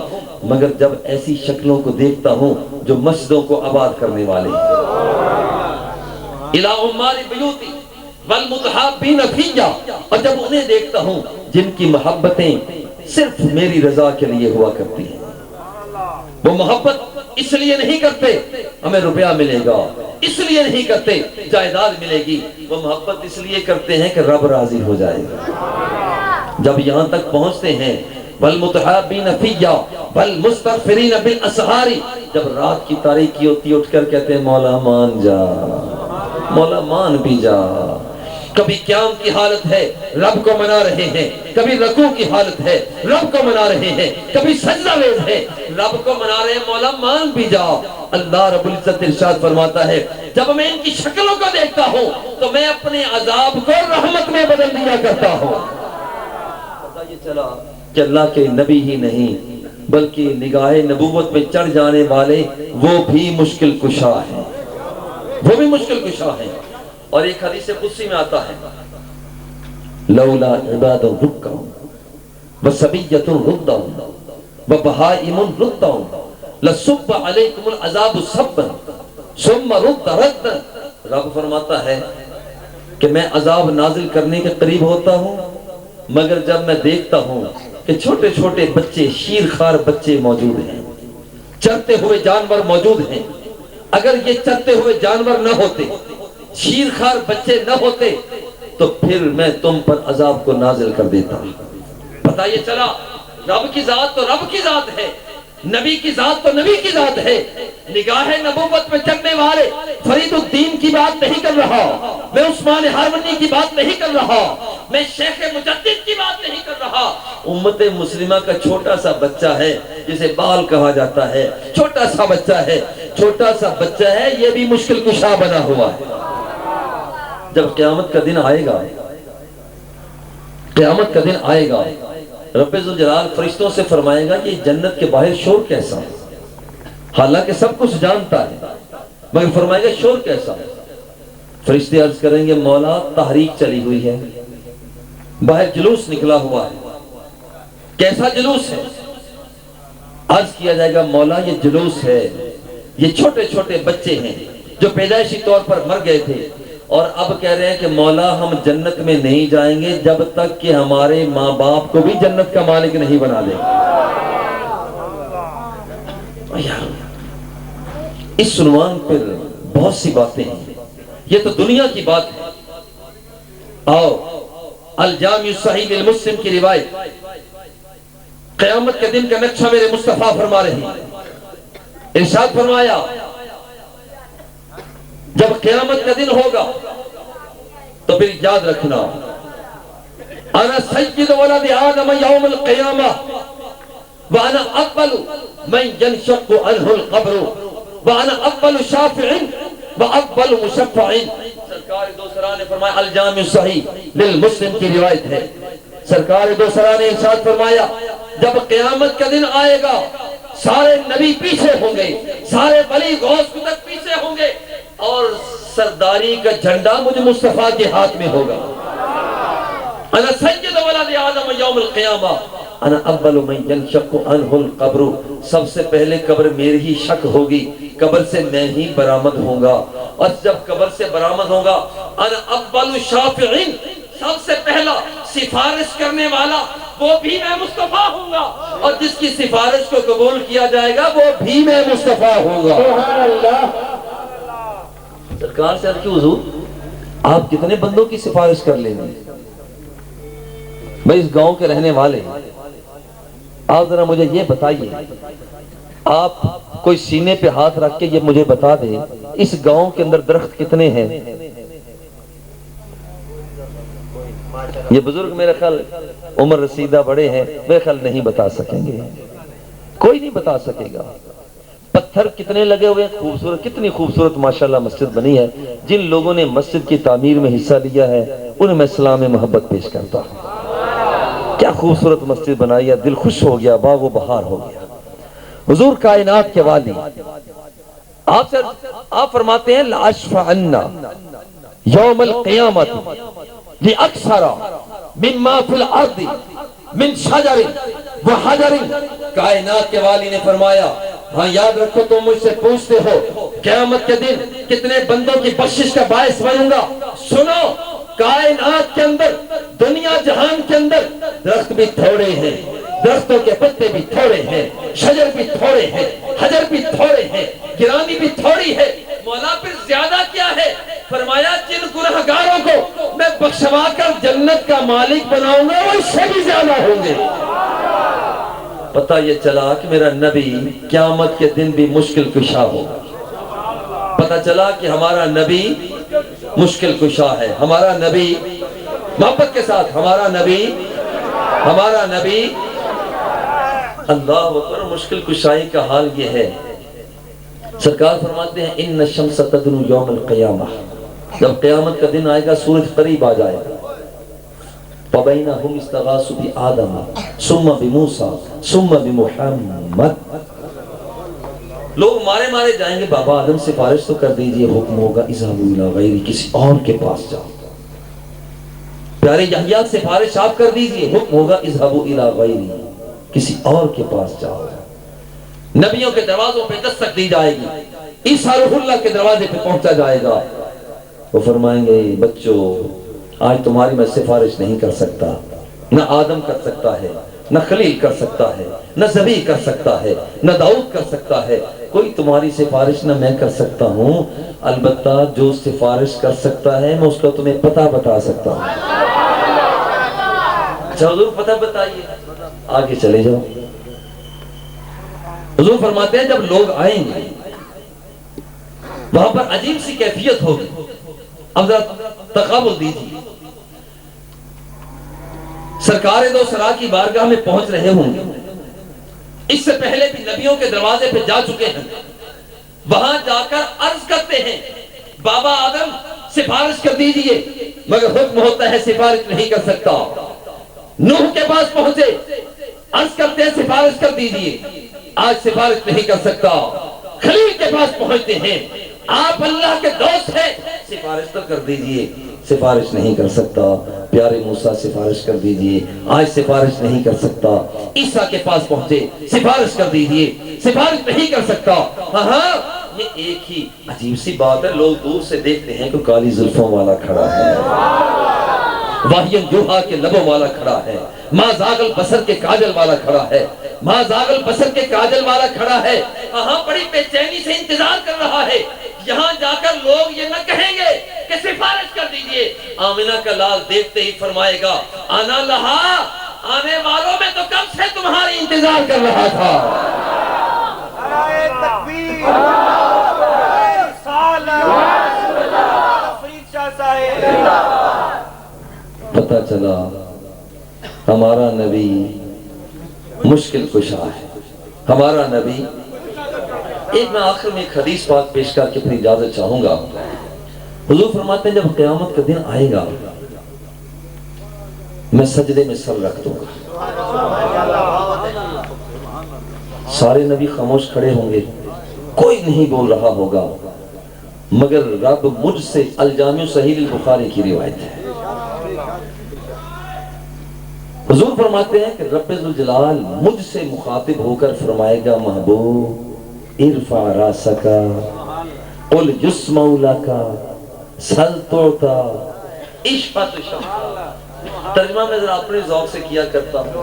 مگر جب ایسی شکلوں کو دیکھتا ہوں جو مسجدوں کو آباد کرنے والے ہیں، الی عمار بیوتی والمتحابین فیہ، اور جب انہیں دیکھتا ہوں جن کی محبتیں صرف میری رضا کے لیے ہوا کرتی ہیں، وہ محبت اس لیے نہیں کرتے ہمیں روپیہ ملے گا، اس لیے نہیں کرتے جائیداد ملے گی، وہ محبت اس لیے کرتے ہیں کہ رب راضی ہو جائے گا۔ جب یہاں تک پہنچتے ہیں والمتحابین فیہ والمستغفرین بالاسحار، جب رات کی تاریکی ہوتی اٹھ کر کہتے ہیں مولا مان جا، مولا مان بھی جا، کبھی قیام کی حالت ہے رب کو منا رہے ہیں، کبھی رکوع کی حالت ہے رب کو منا رہے ہیں، کبھی سجدہ ویز ہے رب کو منا رہے ہیں، مولا مان بھی جا۔ اللہ رب العزت ارشاد فرماتا ہے جب میں ان کی شکلوں کو دیکھتا ہوں تو میں اپنے عذاب کو رحمت میں بدل دیا کرتا ہوں۔ پتہ یہ چلا کہ اللہ کے نبی ہی نہیں بلکہ نگاہ نبوت میں چڑھ جانے والے وہ بھی مشکل کشا ہیں، وہ بھی مشکل کشا ہیں۔ اور ایک حدیث قدسی میں آتا ہے لولا عباد رکع وصبیۃ رضع وبہائم رضع لصب علیکم العذاب صبا ثم رد ردا۔ رب فرماتا ہے کہ میں عذاب نازل کرنے کے قریب ہوتا ہوں مگر جب میں دیکھتا ہوں کہ چھوٹے چھوٹے بچے، شیرخوار بچے موجود ہیں، چرتے ہوئے جانور موجود ہیں، اگر یہ چرتے ہوئے جانور نہ ہوتے، شیرخوار بچے نہ ہوتے تو پھر میں تم پر عذاب کو نازل کر دیتا۔ پتہ یہ چلا رب کی ذات تو رب کی ذات ہے، نبی کی ذات تو نبی کی ذات ہے۔ نگاہ نبوت میں چڑھنے والے فرید الدین کی بات نہیں کر رہا، میں عثمان ہارونی کی بات نہیں کر رہا، میں شیخ مجدد کی بات نہیں کر رہا، امت مسلمہ کا چھوٹا سا بچہ ہے جسے بال کہا جاتا ہے، چھوٹا سا بچہ ہے، چھوٹا سا بچہ ہے، یہ بھی مشکل کشا بنا ہوا ہے۔ جب قیامت کا دن آئے گا، قیامت کا دن آئے گا، رب ذوالجلال فرشتوں سے فرمائے گا یہ جنت کے باہر شور کیسا ہے، حالانکہ سب کچھ جانتا ہے مگر فرمائے گا شور کیسا ہے۔ فرشتے عرض کریں گے مولا تحریک چلی ہوئی ہے، باہر جلوس نکلا ہوا ہے، کیسا جلوس ہے؟ عرض کیا جائے گا مولا یہ جلوس ہے، یہ چھوٹے چھوٹے بچے ہیں جو پیدائشی طور پر مر گئے تھے اور اب کہہ رہے ہیں کہ مولا ہم جنت میں نہیں جائیں گے جب تک کہ ہمارے ماں باپ کو بھی جنت کا مالک نہیں بنا دے۔ اس عنوان پر بہت سی باتیں ہیں، یہ تو دنیا کی بات ہے۔ آؤ الجامع الصحیح للمسلم کی روایت، قیامت کے دن کا نقشہ میرے مصطفیٰ فرما رہے ہیں۔ ارشاد فرمایا جب قیامت کا دن ہوگا تو پھر یاد رکھنا، انا سید ولد آدم یوم القیامہ وانا اول من ينشق عنه القبر وانا اول شافع واول مشفع۔ سرکار دو سرا نے فرمایا، الجامع صحیح للمسلم کی روایت ہے، سرکار دو سرا نے ارشاد فرمایا جب قیامت کا دن آئے گا سارے نبی پیچھے ہوں گے، سارے ولی غوث کتب پیچھے ہوں گے اور سرداری کا جھنڈا مجھ مصطفیٰ کے ہاتھ میں ہوگا۔ انا سید ولد آدم یوم القیامہ انا اول من ينشق عنه القبر، سب سے پہلے قبر میری ہی شق ہوگی، قبر سے میں ہی برآمد ہوں گا، اور جب قبر سے برآمد ہوں گا انا اول شافع، سب سے پہلا سفارش کرنے والا وہ بھی میں مصطفیٰ ہوں گا، اور جس کی سفارش کو قبول کیا جائے گا وہ بھی میں مصطفیٰ ہوں گا۔ سبحان اللہ۔ سرکار سے عرض کی حضور آپ کتنے بندوں کی سفارش کر لیں گے؟ بھئی اس گاؤں کے رہنے والے آپ ذرا مجھے یہ بتائیے، آپ کوئی سینے پہ ہاتھ رکھ کے یہ مجھے بتا دیں اس گاؤں کے اندر درخت کتنے ہیں؟ یہ بزرگ میرے خیال عمر رسیدہ بڑے ہیں، میرے خیال نہیں بتا سکیں گے، کوئی نہیں بتا سکے گا۔ پتھر کتنے لگے ہوئے ہیں، خوبصورت، کتنی خوبصورت ماشاءاللہ مسجد بنی ہے۔ جن لوگوں نے مسجد کی تعمیر میں حصہ لیا ہے انہیں میں سلام محبت پیش کرتا ہوں۔ کیا خوبصورت مسجد بنائی ہے، دل خوش ہو گیا، باغ و بہار ہو گیا۔ حضور کائنات کے والی آپ فرماتے ہیں لَأَشْفَعَنَّ یوم القیامت لِأَكْثَرَ مِمَّا فِي الْأَرْضِ مِنْ شَجَرٍ وَحَجَرٍ۔ کائنات کے والی نے فرمایا ہاں یاد رکھو تم مجھ سے پوچھتے ہو قیامت کے دن کتنے بندوں کی بخشش کا باعث بنوں گا، سنو کائنات کے اندر، دنیا جہان کے اندر درخت بھی تھوڑے ہیں، درختوں کے پتے بھی تھوڑے ہیں، شجر بھی تھوڑے ہیں، حجر بھی تھوڑے ہیں، گرانی بھی تھوڑی ہے، مولا پھر زیادہ کیا ہے؟ فرمایا جن گنہگاروں کو میں بخشوا کر جنت کا مالک بناؤں گا وہ اس سے بھی زیادہ ہوں گے۔ پتہ یہ چلا کہ میرا نبی قیامت کے دن بھی مشکل کشا ہوگا۔ پتہ چلا کہ ہمارا نبی مشکل کشا ہے، ہمارا نبی محبت کے ساتھ، ہمارا نبی اللہ اکبر۔ مشکل کشائی کا حال یہ ہے، سرکار فرماتے ہیں ان الشمس تدنو یوم القیامہ، جب قیامت کا دن آئے گا سورج قریب آ جائے گا، فَبَيْنَهُمْ اسْتَغَاثُوا بِآدَمَ ثُمَّ بِمُوسَى ثُمَّ بِمُحَمَّدٍ۔ لوگ مارے مارے جائیں گے، بابا آدم سفارش تو کر دیجئے، حکم ہوگا اذهبوا إِلَىٰ غَيْرِ، کسی اور کے پاس جاؤ۔ پیارے یحییٰ سفارش آپ کر دیجئے، حکم ہوگا اذهبوا إِلَىٰ غَيْرِ، کسی اور کے پاس جاؤ۔ نبیوں کے دروازوں پہ دستک دی جائے گی، عیسیٰ روح اللہ کے دروازے پہ پہنچا جائے گا، وہ فرمائیں گے بچوں آج تمہاری میں سفارش نہیں کر سکتا، نہ آدم کر سکتا ہے، نہ خلیل کر سکتا ہے، نہ ذبیح کر سکتا ہے، نہ داؤد کر سکتا ہے، کوئی تمہاری سفارش نہ میں کر سکتا ہوں، البتہ جو سفارش کر سکتا ہے میں اس کا تمہیں پتہ بتا سکتا ہوں۔ اچھا حضور پتہ بتائیے، آگے چلے جاؤ۔ حضور فرماتے ہیں جب لوگ آئیں گے وہاں پر عجیب سی کیفیت ہوگی، اب ذرا تقابل دیجیے، سرکار دو سرا کی بارگاہ میں پہنچ رہے ہوں گے، اس سے پہلے بھی نبیوں کے دروازے پہ جا چکے ہیں، وہاں جا کر عرض کرتے ہیں بابا آدم سفارش کر دیجئے، مگر حکم ہوتا ہے سفارش نہیں کر سکتا۔ نوح کے پاس پہنچے، عرض کرتے ہیں سفارش کر دیجئے، آج سفارش نہیں کر سکتا۔ خلیل کے پاس پہنچتے ہیں، آپ اللہ کے دوست ہیں، سفارش تو کر دیجئے۔ سفارش نہیں کر سکتا، پیارے موسیٰ سفارش کر دیجئے۔ آج سفارش نہیں کر سکتا، عیسیٰ کے پاس پہنچے، سفارش کر دیجئے۔ سفارش نہیں کر سکتا۔ ہاں یہ ایک ہی عجیب سی بات ہے، لوگ دور سے دیکھتے ہیں کہ کالی زلفوں والا کھڑا ہے، واہین جوہا کے لبوں والا کھڑا ہے، ما زاغل بصر کے کاجل والا کھڑا ہے، ما زاغل بصر کے کاجل والا کھڑا ہے۔ ہاں بڑی بے چینی سے انتظار کر رہا ہے، یہاں جا کر لوگ یہ نہ کہیں گے کہ سفارش کر دیجئے۔ آمنہ کا لال دیکھتے ہی فرمائے گا آنا لہا، آنے والوں میں تو کب سے تمہاری انتظار کر رہا تھا۔ نعرہ تکبیر، نعرہ رسالت، فرید شاہ صاحب۔ پتہ چلا ہمارا نبی مشکل کشا ہے، ہمارا نبی۔ ایک میں آخر میں ایک حدیث پاک پیش کر کے اپنی اجازت چاہوں گا۔ حضور فرماتے ہیں جب قیامت کا دن آئے گا میں سجدے میں سر رکھ دوں گا، سارے نبی خاموش کھڑے ہوں گے، کوئی نہیں بول رہا ہوگا، مگر رب مجھ سے، الجامع صحیح البخاری کی روایت ہے، حضور فرماتے ہیں کہ رب ذوالجلال مجھ سے مخاطب ہو کر فرمائے گا محبوب ارفع راسکا قل یسمع لکا سل توتا اشفت شفا۔ ترجمہ میں ذرا اپنے ذوق سے کیا کرتا ہوں،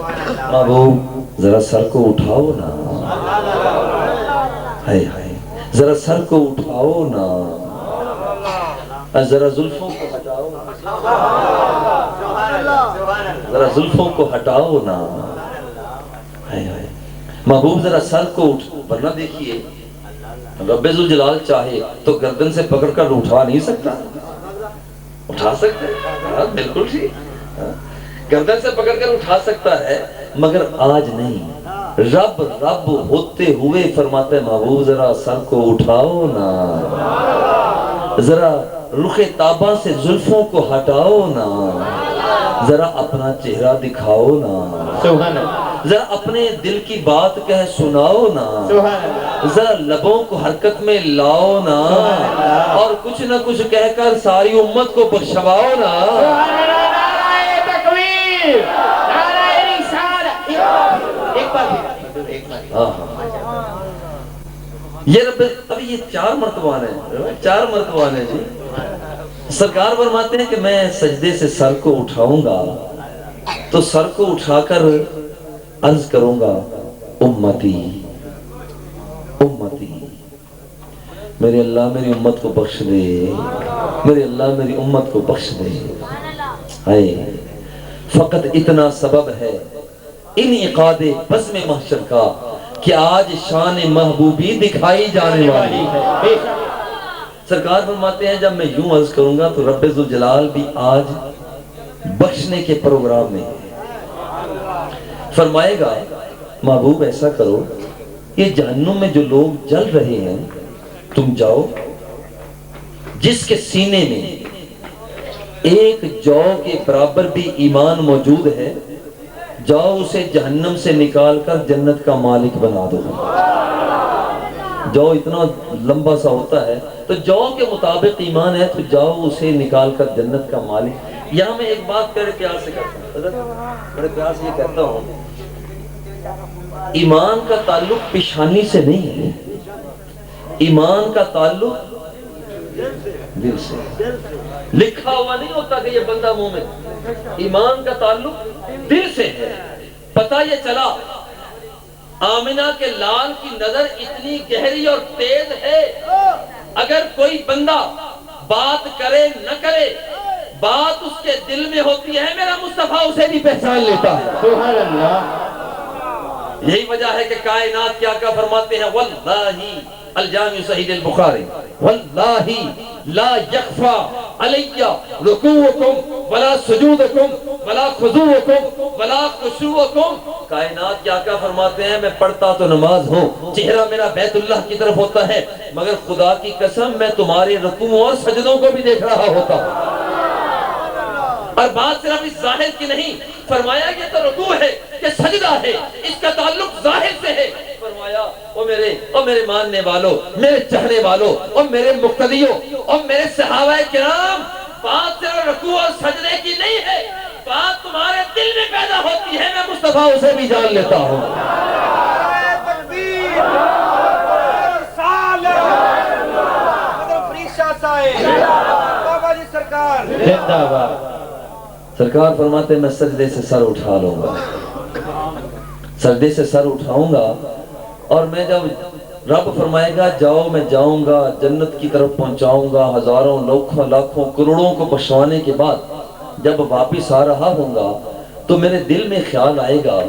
محبوب ذرا سر کو اٹھاؤ نا، ہائے ہائے ذرا سر کو اٹھاؤ نا، ذرا زلفوں کو ہٹاؤ نا، ذرا زلفوں کو ہٹاؤ نا، ہائے ہائے محبوب ذرا سر کو اٹھ، ورنہ دیکھیے رب ذوالجلال چاہے تو گردن سے پکڑ کر اٹھا نہیں سکتا، اٹھا سکتے ہیں بالکل ٹھیک، گردن سے پکڑ کر اٹھا سکتا ہے، مگر آج نہیں۔ رب رب ہوتے ہوئے فرماتا ہے محبوب ذرا سر کو اٹھاؤ نا، ذرا رخ تابہ سے زلفوں کو ہٹاؤ نا، ذرا اپنا چہرہ دکھاؤ نا، سبحان اللہ، ذرا اپنے دل کی بات کہہ سناؤ نا، سبحان اللہ، ذرا لبوں کو حرکت میں لاؤ نا، اور کچھ نہ کچھ کہہ کر ساری امت کو بخشواؤ نا۔ سبحان اللہ، نعرہ تکبیر، نعرہ رسالت۔ ایک بار ہاں یہ رب ابھی یہ 4 مرتبہ ہیں، 4 مرتبہ ہیں جی۔ سرکار فرماتے ہیں کہ میں سجدے سے سر کو اٹھاؤں گا تو سر کو اٹھا کر عرض کروں گا امتی امتی، میرے اللہ میری امت کو بخش دے، میرے اللہ میری امت کو بخش دے۔ آئے فقط اتنا سبب ہے انعقاد بزم محشر کا کہ آج شان محبوبی دکھائی جانے والی ہے۔ سرکار فرماتے ہیں جب میں یوں عرض کروں گا تو رب ذوالجلال بھی آج بخشنے کے پروگرام میں فرمائے گا محبوب ایسا کرو، یہ جہنم میں جو لوگ جل رہے ہیں تم جاؤ، جس کے سینے میں ایک جو کے برابر بھی ایمان موجود ہے، جاؤ اسے جہنم سے نکال کر جنت کا مالک بنا دو۔ جو اتنا لمبا سا ہوتا ہے تو جو کے مطابق ایمان ہے تو جاؤ اسے نکال کر جنت کا مالک۔ یہاں میں ایک بات بڑے پیار سے کرتا ہوں، حضرت بڑے پیار سے یہ کہتا ہوں، ایمان کا تعلق پیشانی سے نہیں ہے، ایمان کا تعلق دل سے۔ لکھا ہوا نہیں ہوتا کہ یہ بندہ مومن، ایمان کا تعلق دل سے ہے۔ پتہ یہ چلا آمنہ کے لال کی نظر اتنی گہری اور تیز ہے، اگر کوئی بندہ بات کرے نہ کرے بات اس کے دل میں ہوتی ہے، میرا مصطفیٰ اسے بھی پہچان لیتا ہے۔ سبحان اللہ، یہی وجہ ہے کہ کائنات کیا فرماتے ہیں، واللہ الجامع صحیح البخاری، واللہ لا یخفا علی رکوعکم ولا سجودکم ولا خضوعکم ولا خشوعکم۔ کائنات کیا فرماتے ہیں، میں پڑھتا تو نماز ہوں، چہرہ میرا بیت اللہ کی طرف ہوتا ہے، مگر خدا کی قسم میں تمہارے رکوع اور سجدوں کو بھی دیکھ رہا ہوتا ہوں۔ اور بات صرف اس ظاہر کی نہیں، فرمایا یہ تو رکوع ہے، یہ سجدہ ہے، اس کا تعلق ظاہر سے ہے۔ فرمایا او میرے ماننے والوں، میرے چاہنے والوں، او میرے مقتدیوں، او میرے صحابہ کرام، بات صرف رکوع اور سجدے کی نہیں ہے، بات تمہارے دل میں پیدا ہوتی ہے، میں مصطفیٰ اسے بھی جان لیتا ہوں۔ نعرہ تکبیر، رسالت، حضرت فرید شاہ صاحب، بابا جی سرکار زندہ باد۔ سرکار فرماتے ہیں میں سجدے سے سر اٹھا لوں گا، سجدے سے سر اٹھاؤں گا، اور میں جب رب فرمائے گا جاؤ میں جاؤں گا، جنت کی طرف پہنچاؤں گا، ہزاروں لاکھوں کروڑوں کو بخشوانے کے بعد جب واپس آ رہا ہوں گا تو میرے دل میں خیال آئے گا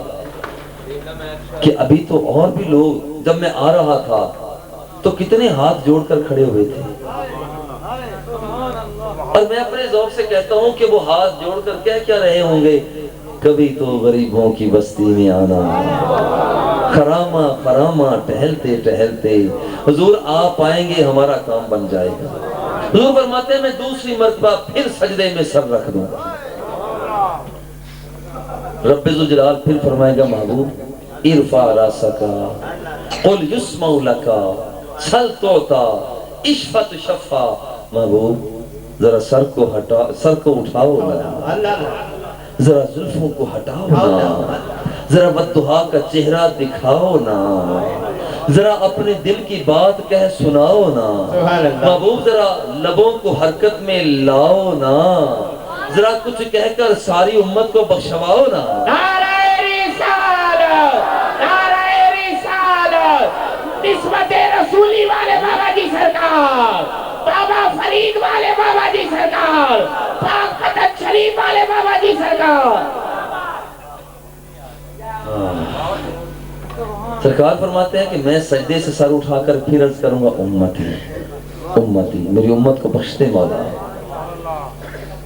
کہ ابھی تو اور بھی لوگ، جب میں آ رہا تھا تو کتنے ہاتھ جوڑ کر کھڑے ہوئے تھے، اور میں اپنے ذوق سے کہتا ہوں کہ وہ ہاتھ جوڑ کر کیا رہے ہوں گے، کبھی تو غریبوں کی بستی میں آنا، خرامہ خرامہ ٹہلتے ٹہلتے، حضور آپ آئیں گے ہمارا کام بن جائے گا۔ حضور فرماتے ہیں میں دوسری مرتبہ پھر سجدے میں سر رکھ دوں گا، رب ذوالجلال پھر فرمائے گا محبوب ارفع راسک قل یسمع لک سل تعطی اشفع تشفع، محبوب ذرا سر کو اٹھاؤ نا، ذرا زلفوں کو ہٹاؤ نا، ذرا والضحیٰ کا چہرہ دکھاؤ نا، ذرا اپنے دل کی بات کہہ سناؤ نا، محبوب ذرا لبوں کو حرکت میں لاؤ نا، ذرا کچھ کہہ کر ساری امت کو بخشواؤ نا۔ نعرہ رسالت، نعرہ رسالت، نسبت رسولی والے بابا جی سرکار، بابا فرید والے بابا جی سرکار، پاک قدس شریف والے بابا جی سرکار۔ سرکار فرماتے ہیں کہ میں سجدے سے سر اٹھا کر پھر عرض کروں گا امتی امتی، میری امت کو بخش دے مولا۔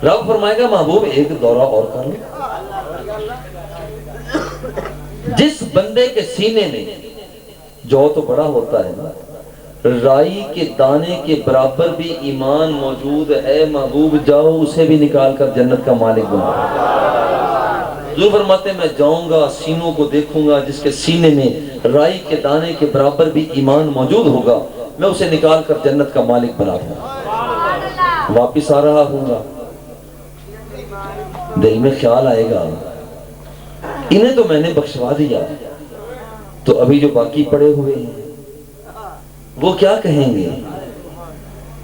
رب فرمائے گا محبوب ایک دورہ اور کر لو، جس بندے کے سینے میں جو تو بڑا ہوتا ہے نا، رائی کے دانے کے برابر بھی ایمان موجود ہے، محبوب جاؤ اسے بھی نکال کر جنت کا مالک بنا۔ حضور فرماتے ہیں میں جاؤں گا، سینوں کو دیکھوں گا، جس کے سینے میں رائی کے دانے کے برابر بھی ایمان موجود ہوگا، میں اسے نکال کر جنت کا مالک بنا دوں گا۔ واپس آ رہا ہوں گا، دل میں خیال آئے گا انہیں تو میں نے بخشوا دیا، تو ابھی جو باقی پڑے ہوئے ہیں وہ کیا کہیں گے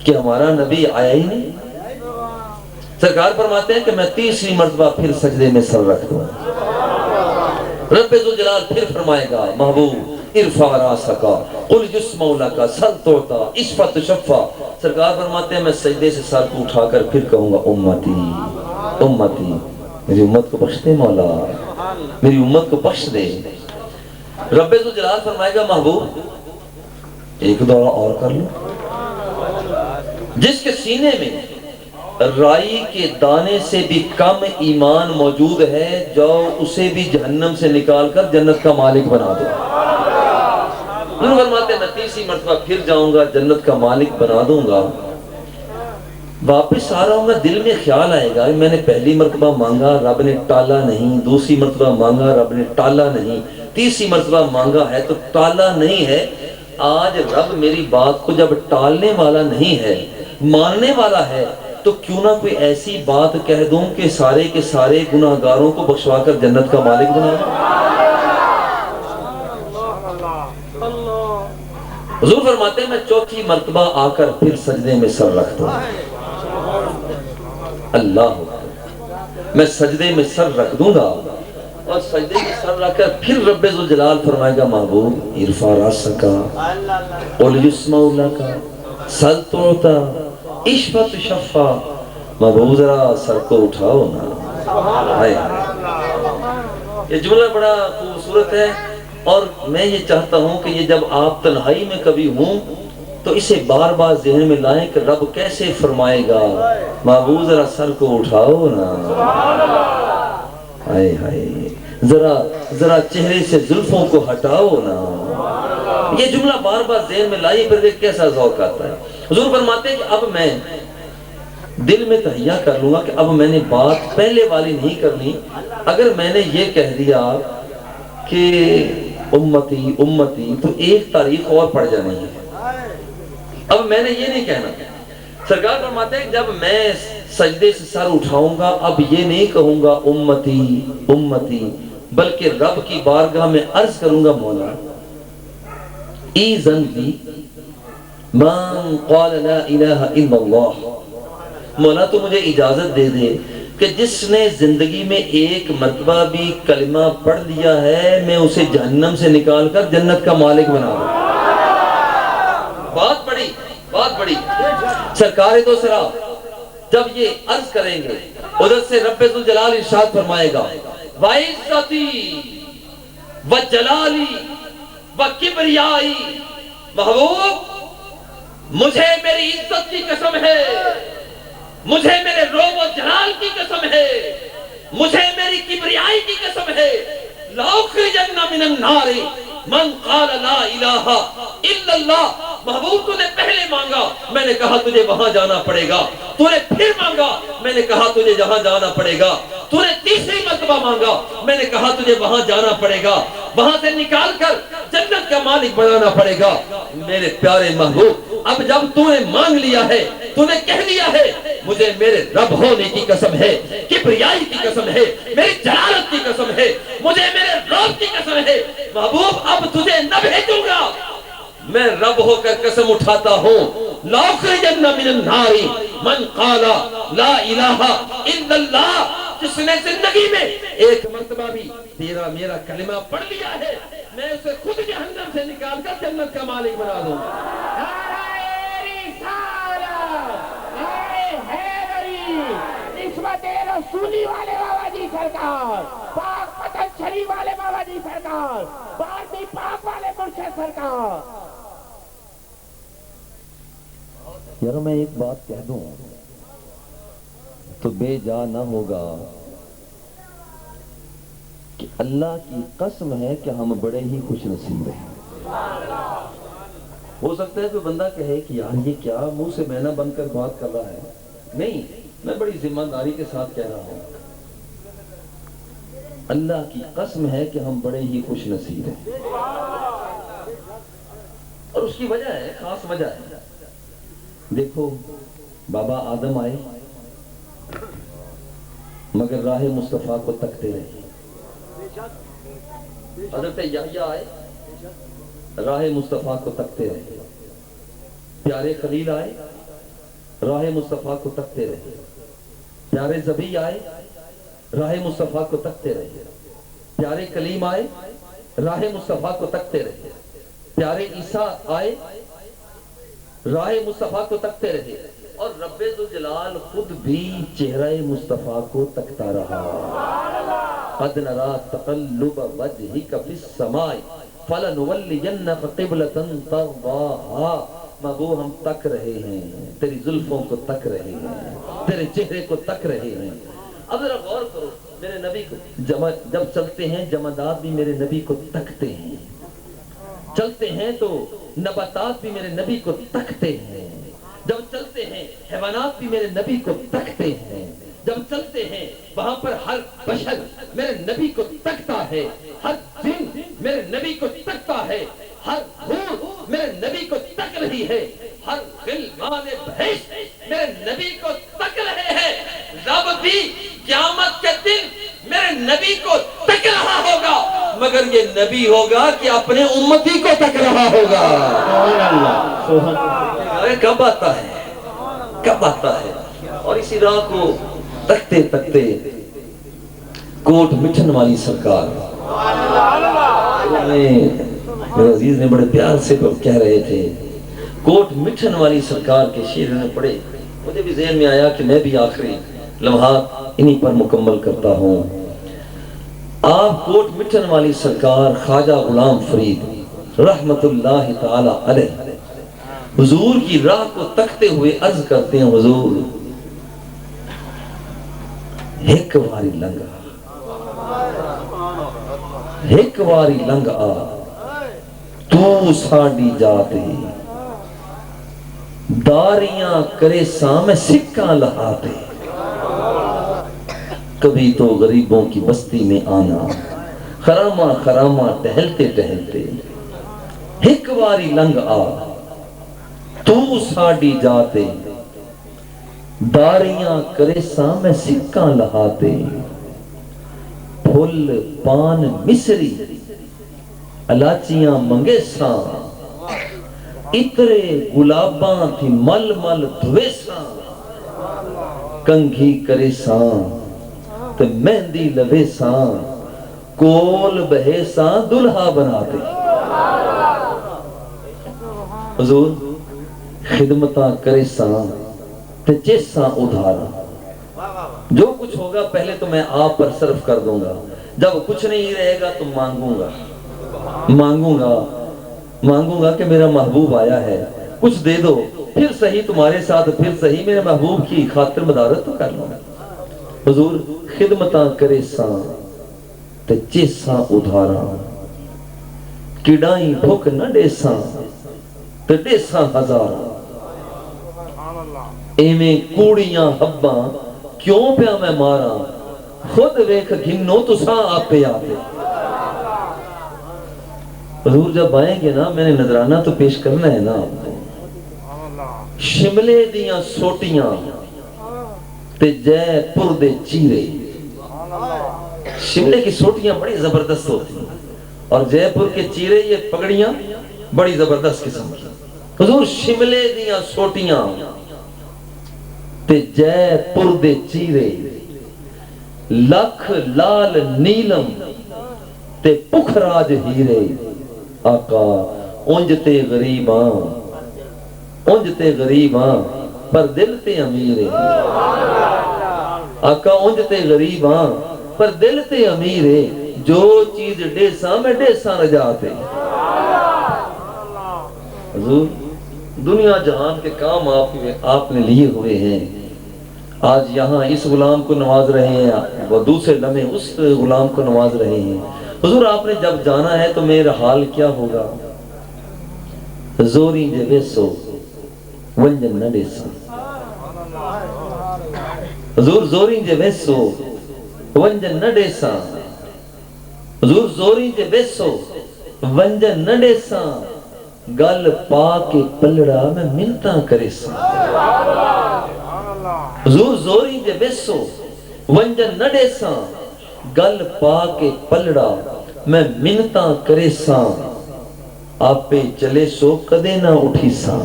کہ ہمارا نبی آیا ہی نہیں۔ سرکار فرماتے ہیں کہ میں تیسری مرتبہ پھر سجدے میں سر رکھ دوں، رب ذوالجلال پھر فرمائے گا محبوب ارفع راسک قل یسمع لک سل تعطی اشفع تشفع۔ سرکار فرماتے ہیں میں سجدے سے سر کو اٹھا کر پھر کہوں گا امتی امتی، میری امت کو بخش دے مولا، میری امت کو بخش دے۔ رب ذوالجلال فرمائے گا محبوب ایک دورہ اور کر لو، جس کے سینے میں رائی کے دانے سے بھی کم ایمان موجود ہے، جاؤ اسے بھی جہنم سے نکال کر جنت کا مالک بنا دو۔ حضور فرماتے ہیں میں تیسری مرتبہ پھر جاؤں گا، جنت کا مالک بنا دوں گا۔ واپس آ رہا ہوں گا، دل میں خیال آئے گا میں نے پہلی مرتبہ مانگا رب نے ٹالا نہیں، دوسری مرتبہ مانگا رب نے ٹالا نہیں، تیسری مرتبہ مانگا ہے تو ٹالا نہیں ہے۔ آج رب میری بات کو جب ٹالنے والا نہیں ہے، ماننے والا ہے، تو کیوں نہ کوئی ایسی بات کہہ دوں کہ سارے کے سارے گناہگاروں کو بخشوا کر جنت کا مالک بنا دوں۔ حضور فرماتے ہیں میں چوتھی مرتبہ آ کر پھر سجدے میں سر رکھ دوں، اللہ میں سجدے میں سر رکھ دوں گا، اور سجدے میں سر رکھ کر پھر رب ذوالجلال فرمائے گا محبوب ارفع راسک قل یسمع لک سل تعطی اشفع تشفع، محبوب ذرا سر کو اٹھاؤ نا۔ یہ جملہ بڑا خوبصورت ہے، اور میں یہ چاہتا ہوں کہ یہ جب آپ تنہائی میں کبھی ہوں تو اسے بار بار ذہن میں لائیں کہ رب کیسے فرمائے گا محبوب ذرا سر کو اٹھاؤ نا، ہائے ہائے ذرا چہرے سے زلفوں کو ہٹاؤ نا۔ یہ جملہ بار بار ذہن میں لائیے، پھر دیکھ کیسا ذوق آتا ہے۔ حضور فرماتے ہیں کہ اب میں دل میں تہیہ کر لوں گا کہ اب میں نے بات پہلے والی نہیں کرنی. اگر میں نے یہ کہہ دیا کہ امتی امتی تو ایک تاریخ اور پڑ جانی ہے. اب میں نے یہ نہیں کہنا. سرکار فرماتے ہیں جب میں سجدے سے سر اٹھاؤں گا اب یہ نہیں کہوں گا امتی امتی، بلکہ رب کی بارگاہ میں عرض کروں گا مولا ایذن لی من قال لا الہ الا اللہ. مولا تو مجھے اجازت دے دے کہ جس نے زندگی میں ایک مرتبہ بھی کلمہ پڑھ لیا ہے میں اسے جہنم سے نکال کر جنت کا مالک بنا دوں. بات بڑی سرکار دو سرا جب یہ عرض کریں گے ادھر سے رب ذوالجلال ارشاد فرمائے گا وَعِزَّتِي وَجَلَالِي وَكِبْرِيَائِي. محبوب مجھے میری عزت کی قسم ہے، مجھے میرے روب و جلال کی قسم ہے، مجھے میری کبریائی کی قسم ہے. لَأُخْرِجَنَّ مِنَ النَّارِ من قال لا الہ الا اللہ. محبوب تو نے پہلے مانگا میں نے کہا تجھے وہاں جانا پڑے گا، تو نے پھر مانگا میں نے کہا تجھے جہاں جانا پڑے گا، تو نے تیسری مرتبہ مانگا میں نے کہا تجھے وہاں جانا پڑے گا، وہاں سے نکال کر جنت کا مالک بنانا پڑے گا. میرے پیارے محبوب اب جب تو نے مانگ لیا ہے، تو نے کہہ لیا ہے مجھے میرے رب ہونے کی قسم ہے، کبریائی کی قسم ہے، میری جلالت کی قسم ہے، مجھے میرے رب کی قسم ہے، محبوب اب تجھے نہ بھیجوں گا. میں رب ہو کر قسم اٹھاتا ہوں لَأُخْرِجَنَّ مِنَ النَّارِ من قال لا الہ الا اللہ. جس نے زندگی میں ایک مرتبہ بھی تیرا میرا کلمہ پڑھ لیا ہے میں اسے خود جہنم سے نکال کر جنت کا مالک بنا دوں. نسبت رسولی والے بابا جی سرکار، پاک پتن شریف والے بابا جی سرکار، بارتی پاک والے مرشد سرکار. یار میں ایک بات کہہ دوں تو بے جا نہ ہوگا کہ اللہ کی قسم ہے کہ ہم بڑے ہی خوش نصیب ہیں. ہو سکتا ہے کوئی بندہ کہے کہ یار یہ کیا منہ سے مینا بن کر بات کر رہا ہے. نہیں، میں بڑی ذمہ داری کے ساتھ کہہ رہا ہوں. اللہ کی قسم ہے کہ ہم بڑے ہی خوش نصیب ہیں. اور اس کی وجہ ہے، خاص وجہ ہے. دیکھو بابا آدم آئے مگر راہ مصطفیٰ کو تکتے رہے. حضرت یحییٰ آئے راہ مصطفیٰ کو تکتے رہے. پیارے خلیل آئے راہ مصطفیٰ کو تکتے رہے. پیارے ذبی آئے راہ مصطفیٰ کو تکتے رہے. پیارے کلیم آئے راہ مصطفیٰ کو تکتے رہے. پیارے عیسیٰ آئے راہ مصطفیٰ کو تکتے رہے. اور رب ذوالجلال خود بھی چہرہ مصطفیٰ کو تکتا رہا. قد نرا تقلب وجہک فی السماء فلنولیجنک قبلۃ ترضاها. محبوب ہم تک رہے ہیں، تیری زلفوں کو تک رہے ہیں، تیرے چہرے کو تک رہے ہیں. اب ذرا غور کرو میرے نبی کو جب چلتے ہیں جمادات بھی میرے نبی کو تکتے ہیں، چلتے ہیں تو نباتات بھی میرے نبی کو تکتے ہیں، جب چلتے ہیں حیوانات بھی میرے نبی کو تکتے ہیں، جب چلتے ہیں وہاں پر ہر بشر میرے نبی کو تکتا ہے، ہر جن میرے نبی کو تکتا ہے، ہر حور میرے نبی کو تک رہی ہے، ہر غلمان بہشت میرے نبی کو تک رہے ہیں. رب بھی قیامت کے دن میرے نبی کو تک رہا ہوگا مگر یہ نبی ہوگا کہ اپنے امتی کو تک رہا ہوگا. کب آتا ہے، کب آتا ہے. اور اسی راہ کو تکتے تکتے کوٹ مٹھن والی سرکار میرے عزیز نے بڑے پیار سے کہہ رہے تھے کوٹ مٹھن والی سرکار کے شعر نے پڑھے. مجھے بھی ذہن میں آیا کہ میں بھی آخری لمحات انہی پر مکمل کرتا ہوں. آپ کوٹ مٹھن والی سرکار خواجہ غلام فرید رحمت اللہ تعالی علیہ حضور کی راہ کو تکتے ہوئے عرض کرتے ہیں حضور ایک واری لنگا ایک واری لنگ آ تو ساڈی جاتے داریاں کرے سامنے سکہ لہاتے، کبھی تو غریبوں کی بستی میں آنا، خرامہ خرامہ ٹہلتے ٹہلتے، ایک واری لنگ آ تو ساڑی جاتے، داریاں کرے سامنے سکہ لہاتے، پھل پان مصری الاچیاں منگے ساں، اترے گلاباں تھی مل مل دھوے ساں، کنگھی کرے ساں تو مہندی لبے ساں، کول بہے ساں دلہا بناتے۔ حضور خدمتاں کرے ساں تو جیساں ادھارا، جو کچھ ہوگا پہلے تو میں آپ پر صرف کر دوں گا، جب کچھ نہیں رہے گا تو مانگوں گا کہ میرا محبوب آیا ہے، کچھ دے دو، پھر صحیح تمہارے ساتھ، پھر صحیح میرے محبوب کی خاطر مدارت تو کر لوں گا۔ حضور خدمتاں کرے ساں تے چیساں ادھارا، کڑائیں بھوک نہ ڈیساں تے ڈیساں ہزارا، ایویں کوڑیاں حباں کیوں پیا میں مارا، خود ویکھ گھنو تو ساں آپ پہ آتے۔ حضور جب آئیں گے نا، میں نے نذرانہ تو پیش کرنا ہے نا آپ کو، شملے دیاں سوٹیاں تے جے پور دے چیرے، شملے کی سوٹیاں بڑی زبردست ہوتی ہیں اور جے پور کے چیرے یہ پگڑیاں بڑی زبردست قسم کی۔ حضور شملے دیاں سوٹیاں تے جے پور دے چیرے، لکھ لال نیلم تے پکھراج ہیرے، آقا اونج تے غریباں پر دل تے امیرے، آقا اونج تے غریباں پر دل تے امیرے، جو چیز ڈیساں میں ڈیساں رجاتے۔ حضور دنیا جہان کے کام آپ نے لیے ہوئے ہیں، آج یہاں اس غلام کو نواز رہے ہیں، وہ دوسرے لمحے اس غلام کو نواز رہے ہیں۔ حضور آپ نے جب جانا ہے تو میرا حال کیا ہوگا؟ زوری جے ویسو ونجن نہ ڈیساں، حضور زوری جے ویسو ونجن نہ ڈیساں، حضور زوری جے ویسو ونجن نہ ڈیساں، گل پا کے پلڑا میں منتاں کرے ساں۔ حضور زوری جے ویسو ونجن نہ ڈیساں، گل پا کے پلڑا میں منتاں کرے ساں، آپ پہ چلے سو کدے نہ اٹھی ساں،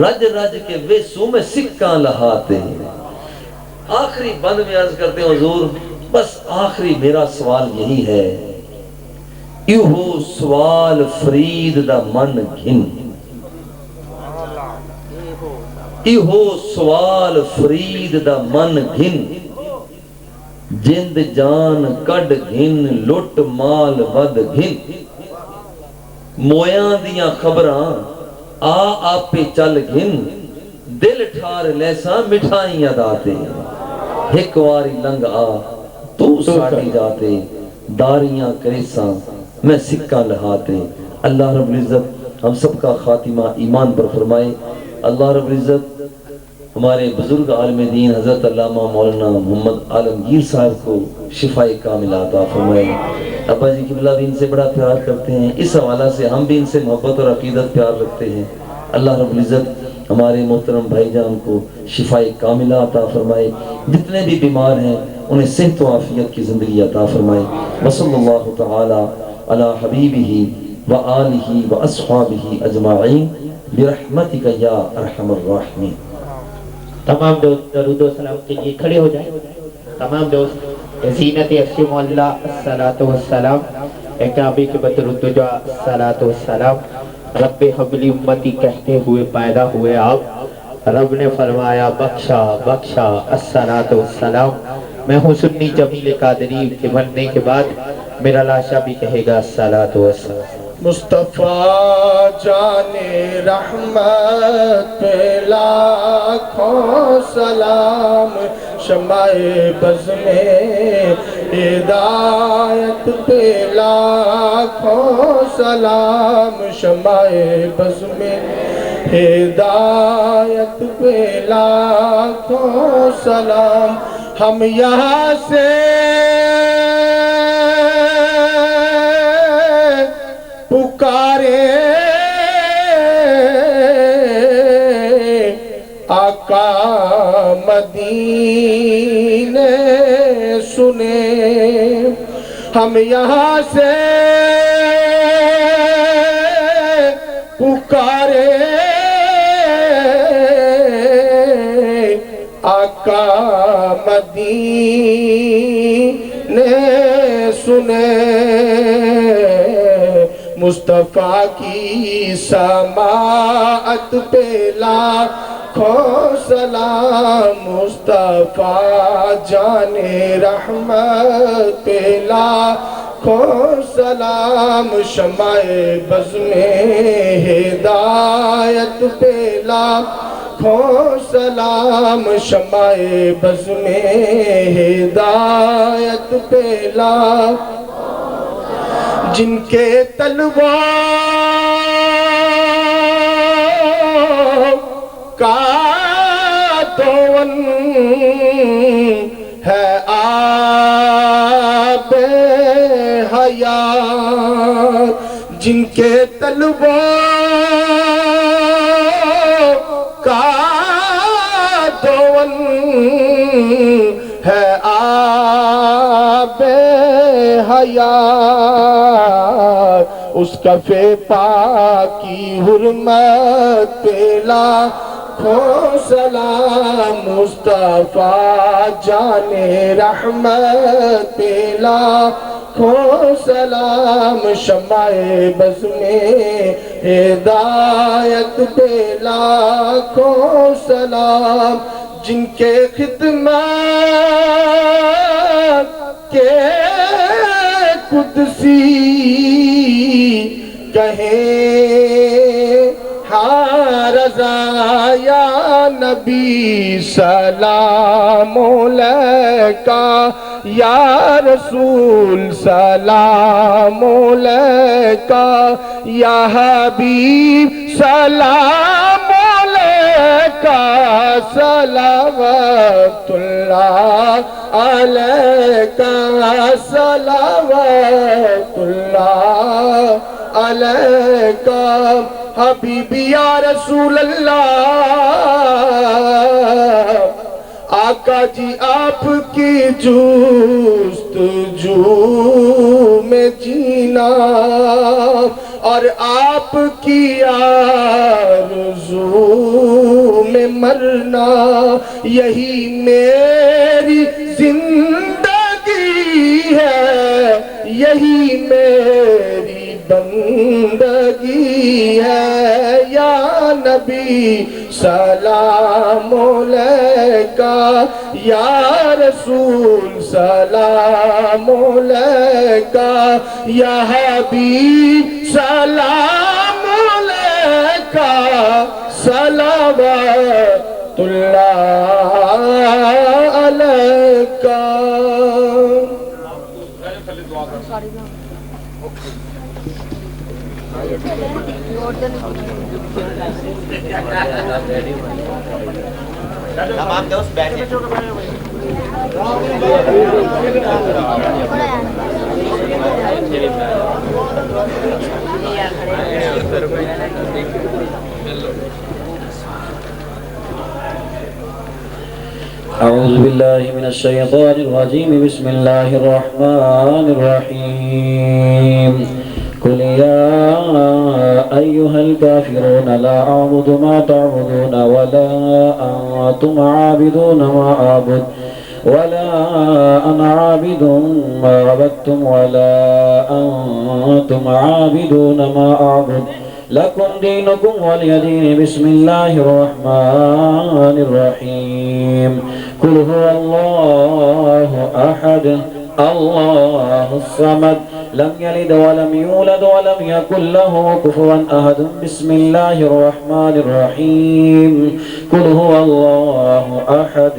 رج رج کے ویسو میں سکاں لہاتے۔ آخری بند میں عرض کرتے ہیں حضور، بس آخری میرا سوال یہی ہے، ایہو سوال فرید دا من گھن، ایہو سوال فرید دا من گھن، جند جان کڈ گھن لٹ مال ود گھن، مویاں دیاں خبراں آپ پہ چل گھن، دل ٹھار لیساں مٹھائیں یاداتے، ایک واری لنگ آ تو ساڑی جاتے، داریاں کریساں میں سکہ لہاتے۔ اللہ رب العزت ہم سب کا خاتمہ ایمان پر فرمائے۔ اللہ رب العزت ہمارے بزرگ عالم دین حضرت علامہ مولانا محمد عالمگیر صاحب کو شفاء کاملہ عطا فرمائے۔ ابا جی قبلہ بھی ان سے بڑا پیار کرتے ہیں، اس حوالہ سے ہم بھی ان سے محبت اور عقیدت پیار رکھتے ہیں۔ اللہ رب العزت ہمارے محترم بھائی جان کو شفاء کاملہ عطا فرمائے، جتنے بھی بیمار ہیں انہیں صحت و عافیت کی زندگی عطا فرمائے۔ وصلی اللہ تعالی علی حبیبہ وآلہ واصحابہ اجمعین برحمتک یا ارحم الراحمین۔ تمام دوست درود و سلام کے لیے کھڑے ہو جائیں۔ تمام دوست زینت افشی مولا الصلاۃ والسلام، ایک نبی کے بدرود و الصلاۃ والسلام، رب حبلی امتی کہتے ہوئے پیدا ہوئے آپ، رب نے فرمایا بخشا بخشا الصلاۃ والسلام۔ میں ہوں سنی جمیل قادری کے بننے کے بعد میرا لاشا بھی کہے گا الصلاۃ والسلام۔ مصطفیٰ جان رحمت پہ لاکھوں سلام، شمع بز میں ہدایت پہ لاکھوں سلام، شمع بز میں ہدایت پہ لاکھوں سلام ہم یہاں سے پکارے آقا مدینے سنے ہم یہاں سے پکارے آقا مدینے سنے مصطفیٰ کی سماعت پہ لاکھوں سلام مصطفیٰ جان رحمت پہ لاکھوں سلام شمع بز میں ہدایت پہ لاکھوں سلام شمع بز میں ہدایت پہ لاکھوں جن کے تلوار کا دون ہے آب حیات جن کے تلوار کا دون ہے آب حیات اس کفِ پاک کی حرمت پہ لاکھوں سلام مصطفیٰ جان رحمت پہ لاکھوں سلام شمع بز میں ہدایت پہ لاکھوں سلام جن کے خدمت کے قدسی کہیں ہاں رضا یا نبی سلام علیکہ یا رسول سلام علیکہ یا حبیب سلام علیکہ صلوات اللہ علیکہ صلوات اللہ علیکہ حبیبی یا رسول اللہ آقا جی آپ کی جستجو میں جینا اور آپ کی آرزو میں مرنا یہی میری زندگی ہے یہی میری بندگی ہے یا نبی سلام علیکہ یا رسول سلام علیکہ یا حبیب سلام علیکہ صلوات اللہ علیکہ تمام دوست بیٹھے اعوذ باللہ من الشیطان الرجیم بسم اللہ الرحمن الرحیم قل یا ایہا الکافرون لا اعبد ما تعبدون ولا انتم عابدون ما اعبد ولا انا عابد ما عبدتم ولا انتم عابدون ما اعبد لكم دينكم ولي دين بسم الله الرحمن الرحيم قل هو الله أحد الله الصمد لم يلد ولم يولد ولم يكن له كفوا أحد بسم الله الرحمن الرحيم قل هو الله أحد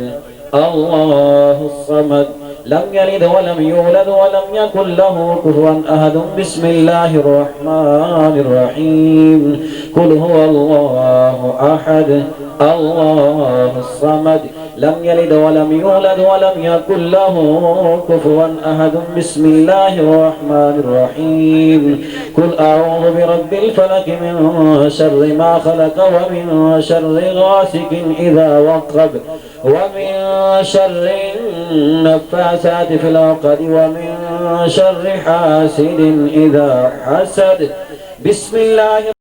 الله الصمد لم يلد ولم يولد ولم يكن له كفوا أحد بسم الله الرحمن الرحيم قل هو الله أحد الله الصمد لم يلد ولم يولد ولم يكن له كفوا أحد بسم الله الرحمن الرحيم قل أعوذ برب الفلك من شر ما خلق ومن شر غاسق إذا وقب ومن شر النفاثات في العقد ومن شر حاسد إذا حسد بسم الله